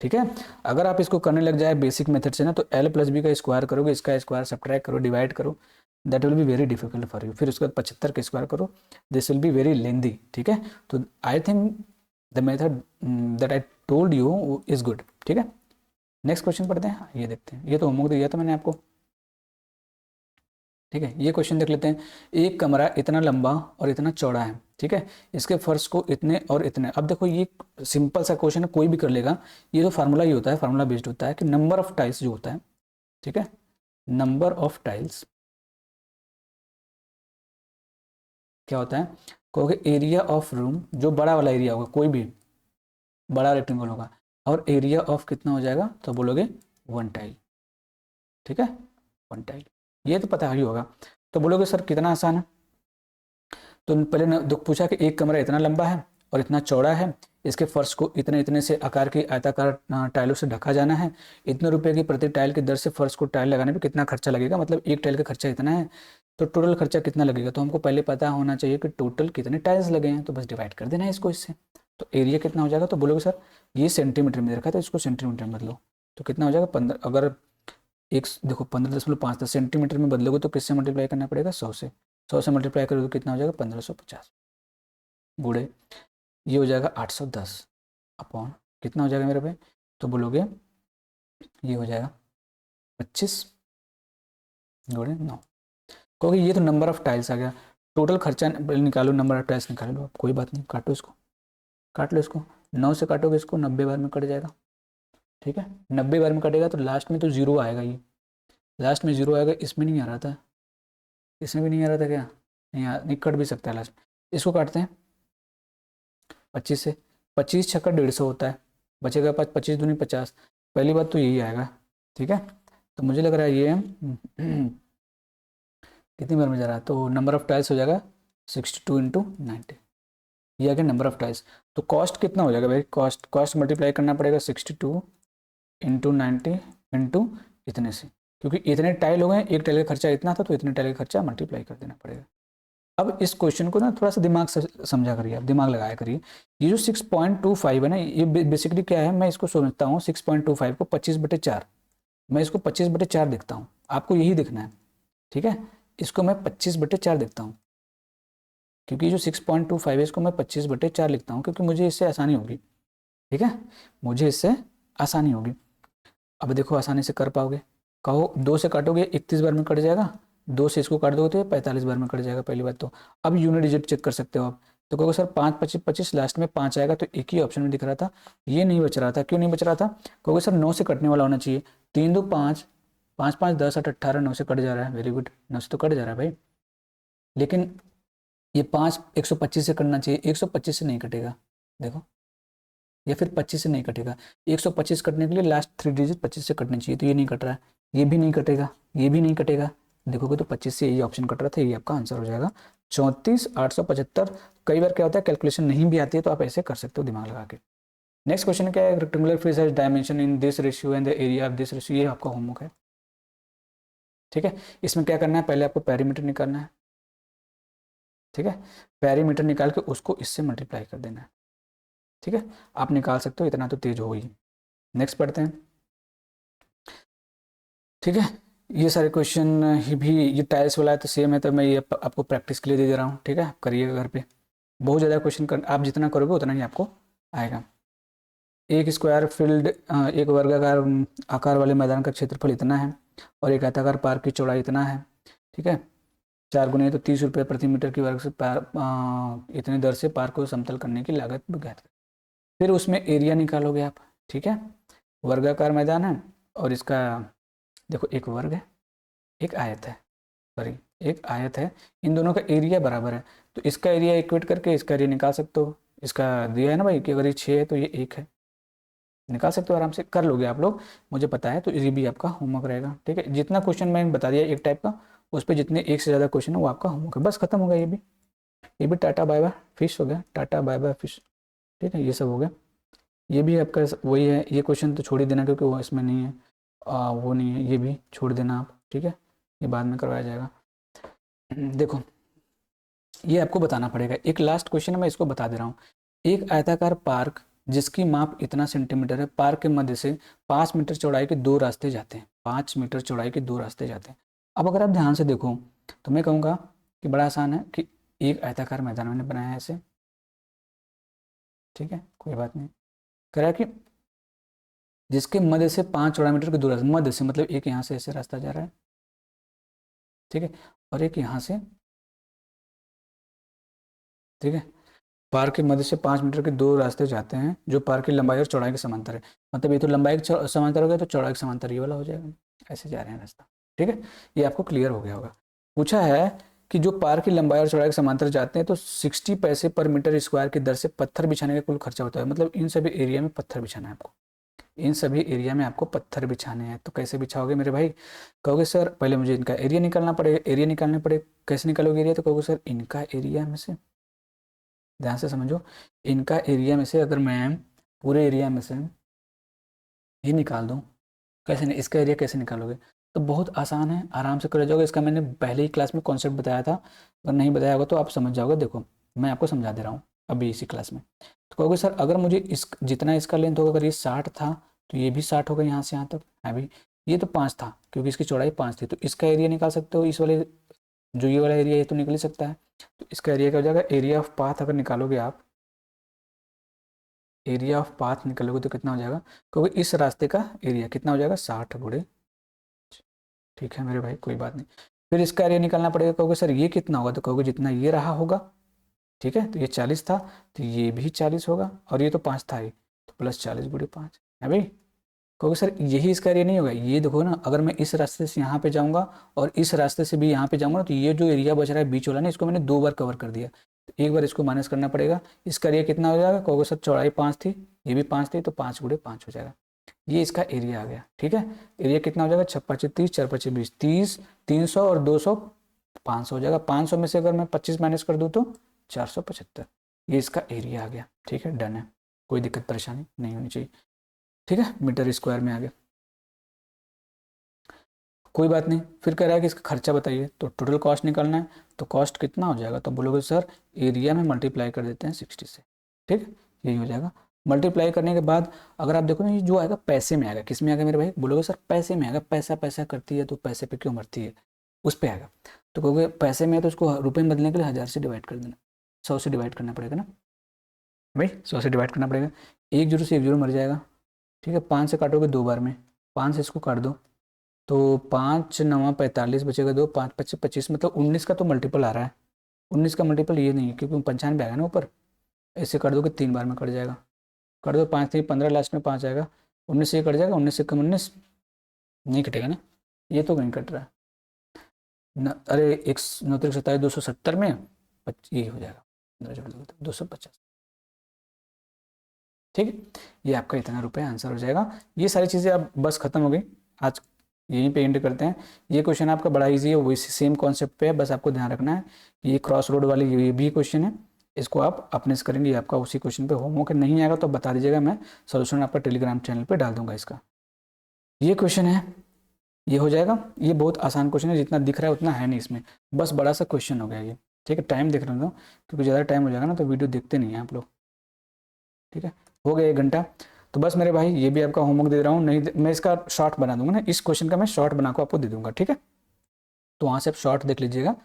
ठीक है। अगर आप इसको करने लग जाए बेसिक मेथड से ना, तो l प्लस बी का स्क्वायर करोगे, इसका स्क्वायर सब्ट्रैक्ट करो, डिवाइड करो, that will be very difficult for you. फिर उसके बाद 75 का स्क्वायर करो, this will be very lengthy, ठीक है। तो I think the method that I told you is good, ठीक है। नेक्स्ट क्वेश्चन पढ़ते हैं, ये देखते हैं, ये तो होमवर्क दिया था मैंने आपको, ठीक है। ये क्वेश्चन देख लेते हैं। एक कमरा इतना लंबा और इतना चौड़ा है, ठीक है, इसके फर्श को इतने और इतने। अब देखो ये सिंपल सा क्वेश्चन है, कोई भी कर लेगा। ये तो फार्मूला ही होता है, फार्मूला बेस्ड होता है कि नंबर ऑफ टाइल्स जो होता है, ठीक है, नंबर ऑफ टाइल्स क्या होता है, कहोगे एरिया ऑफ रूम, जो बड़ा वाला एरिया होगा, कोई भी बड़ा रेक्टेंगल होगा, और एरिया ऑफ कितना हो जाएगा, तो बोलोगे 1 टाइल, ठीक है, 1 टाइल। ये तो पता ही होगा। तो बोलोगे सर कितना आसान है। तो पहले ने दुख पूछा कि एक कमरा इतना लंबा है और इतना चौड़ा है, इसके फर्श को इतने इतने से आकार की आयताकार टाइलों से ढका जाना है, इतने रुपए की प्रति टाइल की दर से फर्श को टाइल लगाने पे कितना खर्चा लगेगा, मतलब एक टाइल का खर्चा इतना है, तो टोटल खर्चा कितना लगेगा। तो हमको पहले पता होना चाहिए कि टोटल कितने टाइल्स लगे हैं, तो बस डिवाइड कर देना है इसको इससे। तो एरिया कितना हो जाएगा, तो बोलोगे सर ये सेंटीमीटर में रखा था, इसको सेंटीमीटर में बदलो, तो कितना हो जाएगा 15। अगर एक देखो 15.5 सेंटीमीटर में बदलोगे तो किससे मल्टीप्लाई करना पड़ेगा 100 से, 100 से मल्टीप्लाई करोगे तो कितना हो जाएगा 1550 गुणे ये हो जाएगा 810 अपॉन कितना हो जाएगा मेरे पे, तो बोलोगे ये हो जाएगा 25 गुणे 9। कहोगे ये तो नंबर ऑफ टाइल्स आ गया, टोटल खर्चा निकालो, नंबर ऑफ टाइल्स निकाल लो, कोई बात नहीं, काटो इसको, काट लो इसको, 9 से काटोगे इसको 90 बार में कट जाएगा, ठीक है, 90 बार में कटेगा तो लास्ट में तो जीरो आएगा, ये लास्ट में जीरो आएगा, इसमें नहीं आ रहा था, इसमें भी नहीं आ रहा था क्या, नहीं कट भी सकता है लास्ट में। इसको काटते हैं 25 से, 25 छक्का 150 होता है, बचेगा 25 दूनी 50, पहली बात तो यही आएगा, ठीक है। तो मुझे लग रहा है ये कितनी बार में जा रहा है, तो नंबर ऑफ टाइल्स हो जाएगा 62 इंटू 90, ये आ गया नंबर ऑफ टाइल्स। तो कॉस्ट कितना हो जाएगा भाई, कॉस्ट कॉस्ट मल्टीप्लाई करना पड़ेगा 62 इंटू 90 इंटू इतने से, क्योंकि इतने टाइल हो गए, एक टाइल का खर्चा इतना था, तो इतने टाइल का खर्चा मल्टीप्लाई कर देना पड़ेगा। अब इस क्वेश्चन को ना थोड़ा सा दिमाग से समझा करिए, आप दिमाग लगाया करिए। ये जो 6.25 है ना, ये बेसिकली क्या है, मैं इसको समझता हूँ 6.25 को 25/4, मैं इसको 25/4 देखता हूँ, आपको यही देखना है, ठीक है। इसको मैं 25/4 देखता हूँ, क्योंकि जो 6.25 है इसको मैं 25/4 लिखता हूँ, क्योंकि मुझे इससे आसानी होगी, ठीक है, मुझे इससे आसानी होगी। अब देखो आसानी से कर पाओगे, कहो 2 से काटोगे 31 बार में कट जाएगा, 2 से इसको काट दोगे तो 45 बार में कट जाएगा, पहली बात तो। अब यूनिट डिजिट चेक कर सकते हो आप, तो कहोगे सर 5 25 25 लास्ट में 5 आएगा, तो एक ही ऑप्शन में दिख रहा था, ये नहीं बच रहा था, क्यों नहीं बच रहा था, कहोगे सर 9 से कटने वाला होना चाहिए, 3 2 5, 5 5 10 8 18, 9 से कट जा रहा है, वेरी गुड, 9 से तो कट जा रहा है भाई, लेकिन ये 5 125 से कटना चाहिए, 125 से नहीं कटेगा, देखो, या फिर 25 से नहीं कटेगा, 125 कटने के लिए लास्ट 3 डिजिट 25 से कटनी चाहिए, तो ये नहीं कट रहा है, ये भी नहीं कटेगा, ये भी नहीं कटेगा, देखोगे तो 25 से यही ऑप्शन कट रहा था, ये आपका आंसर हो जाएगा 34,875। कई बार क्या होता है कैलकुलेशन नहीं भी आती है, तो आप ऐसे कर सकते हो दिमाग लगा के। नेक्स्ट क्वेश्चन क्या है, rectangular face has dimension in this ratio and the area of this ratio, ये आपका होमवर्क है, ठीक है। इसमें क्या करना है, पहले आपको पेरीमीटर निकालना है, ठीक है, पेरीमीटर निकाल के उसको इससे मल्टीप्लाई कर देना है, ठीक है, आप निकाल सकते हो, इतना तो तेज हो ही। नेक्स्ट पढ़ते हैं। ठीक है, ये सारे क्वेश्चन ही भी, ये टाइल्स वाला है तो सेम है, तो मैं ये आपको प्रैक्टिस के लिए दे रहा हूँ। ठीक है, करिएगा घर पे, बहुत ज़्यादा क्वेश्चन कर, आप जितना करोगे उतना ही आपको आएगा। एक स्क्वायर फील्ड, एक वर्गाकार आकार वाले मैदान का क्षेत्रफल इतना है और एक आयताकार पार्क की चौड़ाई इतना है। ठीक है, 4 गुने तो 30 रुपये प्रति मीटर की वर्ग से इतनी दर से पार्क को समतल करने की लागत ज्ञात करें। फिर उसमें एरिया निकालोगे आप। ठीक है, वर्गाकार मैदान है और इसका देखो एक वर्ग है, एक आयत है, सॉरी एक आयत है, इन दोनों का एरिया बराबर है, तो इसका एरिया इक्वेट करके इसका एरिया निकाल सकते हो। इसका दिया है ना भाई कि अगर ये 6 है तो ये 1 है, निकाल सकते हो, आराम से कर लोगे आप लोग, मुझे पता है। तो ये भी आपका होमवर्क रहेगा। ठीक है, जितना क्वेश्चन मैंने बता दिया एक टाइप का, उस पर जितने एक से ज़्यादा क्वेश्चन है वो आपका होमवर्क है, बस खत्म हो गया। ये भी टाटा बाय बाय फिश हो गया, टाटा बाय बाय फिश। ठीक है, ये सब हो गया। ये भी आपका वही है, ये क्वेश्चन तो छोड़ ही देना क्योंकि वो इसमें नहीं है, वो नहीं है, ये भी छोड़ देना आप। ठीक है, ये बाद में करवाया जाएगा। देखो ये आपको बताना पड़ेगा, एक लास्ट क्वेश्चन है, मैं इसको बता दे रहा हूँ। एक आयताकार पार्क जिसकी माप इतना सेंटीमीटर है, पार्क के मध्य से 5 मीटर चौड़ाई के 2 रास्ते जाते हैं, 5 मीटर चौड़ाई के 2 रास्ते जाते हैं। अब अगर आप ध्यान से देखो तो मैं कहूँगा कि बड़ा आसान है कि एक आयताकार मैदान मैंने बनाया है ऐसे। ठीक है, कोई बात नहीं, कह रहा है कि जिसके मध्य से 5 चौड़ा मीटर के 2 रास्ते, मध्य से मतलब एक यहाँ से ऐसे रास्ता जा रहा है, ठीक है, और एक यहाँ से। ठीक है, पार्क के मध्य से 5 मीटर के 2 रास्ते जाते हैं जो पार्क की लंबाई और चौड़ाई के समांतर है। मतलब ये तो लंबाई के समांतर हो गया, तो चौड़ाई के समांतर ये वाला हो जाएगा, ऐसे जा रहे हैं रास्ता। ठीक है, ये आपको क्लियर हो गया होगा। पूछा है कि जो पार्क की लंबाई और चौड़ाई के समांतर जाते हैं तो 60 पैसे पर मीटर स्क्वायर की दर से पत्थर बिछाने का कुल खर्चा होता है। मतलब इन सभी एरिया में पत्थर बिछाना है आपको, इन सभी एरिया में आपको पत्थर बिछाने हैं। तो कैसे बिछाओगे मेरे भाई? कहोगे सर पहले मुझे इनका एरिया निकालना पड़ेगा। एरिया निकालने पड़ेगा, कैसे निकालोगे एरिया? तो कहोगे सर इनका एरिया में से, ध्यान से समझो, इनका एरिया में से अगर मैं पूरे एरिया में से ये निकाल दूँ, कैसे नहीं, इसका एरिया कैसे निकालोगे? तो बहुत आसान है, आराम से कर जाओगे। इसका मैंने पहले ही क्लास में कॉन्सेप्ट बताया था, अगर नहीं बताया होगा तो आप समझ जाओगे। देखो मैं आपको समझा दे रहा हूँ अभी इसी क्लास में। तो कहोगे सर अगर मुझे इस जितना इसका लेंथ होगा, अगर ये 60 था तो ये भी 60 होगा यहाँ से यहाँ तक। अभी ये तो 5 था क्योंकि इसकी चौड़ाई 5 थी, तो इसका एरिया निकाल सकते हो। इस वाले जो ये वाला एरिया ये तो निकल ही सकता है, तो इसका एरिया क्या हो जाएगा? एरिया ऑफ पाथ अगर निकालोगे आप, एरिया ऑफ पाथ निकालोगे तो कितना हो जाएगा? क्योंकि इस रास्ते का एरिया कितना हो जाएगा? 60 गुणे। ठीक है मेरे भाई, कोई बात नहीं। फिर इसका एरिया निकालना पड़ेगा। कहोगे सर ये कितना होगा? तो कहोगे जितना ये रहा होगा। ठीक है, तो ये 40 था तो ये भी 40 होगा, और ये तो 5 था ही, तो प्लस 40 × 5 है भाई। कहोगे सर यही इसका एरिया नहीं होगा? ये देखो ना, अगर मैं इस रास्ते से यहाँ पे जाऊँगा और इस रास्ते से भी यहाँ पे जाऊँगा ना, तो ये जो एरिया बच रहा है बीच वाला ना, इसको मैंने 2 बार कवर कर दिया, तो एक बार इसको माइनस करना पड़ेगा। इसका एरिया कितना हो जाएगा? कहोगे सर चौड़ाई 5 थी, ये भी 5 थी, तो 5 × 5 हो जाएगा। ये इसका एरिया आ गया। ठीक है, एरिया कितना हो जाएगा? 6×5 = 30, 4×5 = 20, 30, 300 और 200 500 हो जाएगा। 500 में से अगर मैं 25 माइनस कर दूँ तो 475, ये इसका एरिया आ गया। ठीक है, डन है, कोई दिक्कत परेशानी नहीं होनी चाहिए। ठीक है, मीटर स्क्वायर में आ गया, कोई बात नहीं। फिर कह रहा है कि इसका खर्चा बताइए, तो टोटल कॉस्ट निकालना है, तो कॉस्ट कितना हो जाएगा? तो बोलोगे सर एरिया में मल्टीप्लाई कर देते हैं 60 से। ठीक, यही हो जाएगा। मल्टीप्लाई करने के बाद अगर आप देखो ना, ये जो आएगा पैसे में आएगा। किस में आएगा मेरे भाई? बोलोगे सर पैसे में आएगा, पैसा पैसा करती है तो पैसे पे क्यों मरती है, उस पर आएगा। तो कहोगे पैसे में है तो उसको रुपये में बदलने के लिए 1000 से डिवाइड कर देना, 100 से डिवाइड करना पड़ेगा ना भाई, 100 से डिवाइड करना पड़ेगा। 1 जीरो से 1 जीरो मर जाएगा। ठीक है, 5 से काटोगे 2 बार में, 5 से इसको काट दो तो 5 9 45 बचेगा 2, 5 25 25, मतलब 19 का तो मल्टीपल आ रहा है। 19 का मल्टीपल ये नहीं है क्योंकि 95 आएगा ना ऊपर, ऐसे कर दोगे 3 बार में कट जाएगा। कर दो 5 3 15, लास्ट में 5 आएगा, 19 से ये कट जाएगा, 19 से कम 19 नहीं कटेगा ना, ये तो नहीं कट रहा है न। अरे 1 9 3 27 270 में ये हो जाएगा 250। ठीक है, ये आपका इतना रुपये आंसर हो जाएगा। ये सारी चीज़ें अब बस खत्म हो गई, आज यहीं पे एंड करते हैं। ये क्वेश्चन आपका बड़ा इजी है, वही सेम कॉन्सेप्ट पे है, बस आपको ध्यान रखना है। ये क्रॉस रोड वाली ये भी क्वेश्चन है, इसको आप अपने से करेंगे, आपका उसी क्वेश्चन पे होमवर्क नहीं आएगा तो बता दीजिएगा, मैं सोल्यूशन आपका टेलीग्राम चैनल पे डाल दूंगा इसका। ये क्वेश्चन है, ये हो जाएगा। ये बहुत आसान क्वेश्चन है, जितना दिख रहा है उतना है नहीं इसमें, बस बड़ा सा क्वेश्चन हो गया ये। ठीक है, टाइम देख रहे हो क्योंकि ज़्यादा टाइम हो जाएगा ना तो वीडियो देखते नहीं हैं आप लोग। ठीक है, हो गया 1 घंटा। तो बस मेरे भाई ये भी आपका होमवर्क दे रहा हूँ, नहीं मैं इसका शॉर्ट बना दूंगा ना, इस क्वेश्चन का मैं शॉर्ट बना को आपको दे दूंगा, ठीक है। तो वहाँ से आप शॉर्ट देख लीजिएगा,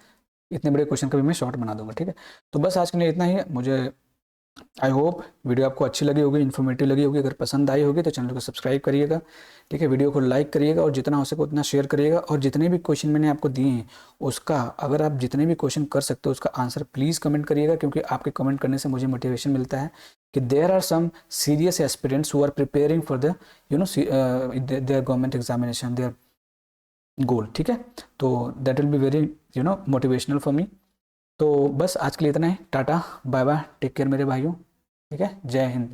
इतने बड़े क्वेश्चन का भी मैं शॉर्ट बना दूंगा, ठीक है। तो बस आज के लिए इतना ही है। मुझे आई होप वीडियो आपको अच्छी लगी होगी, इन्फॉर्मेटिव लगी होगी। अगर पसंद आई होगी तो चैनल को सब्सक्राइब करिएगा, ठीक है। वीडियो को लाइक करिएगा और जितना हो सके उतना शेयर करिएगा। और जितने भी क्वेश्चन मैंने आपको दिए हैं उसका, अगर आप जितने भी क्वेश्चन कर सकते हो उसका आंसर प्लीज़ कमेंट करिएगा, क्योंकि आपके कमेंट करने से मुझे मोटिवेशन मिलता है कि there are some serious aspirants who are preparing for the their government examination, their goal, ठीक है। तो that will be very motivational for me. तो बस आज के लिए इतना है, tata bye bye, take care मेरे भाइयों, ठीक है। जय हिंद।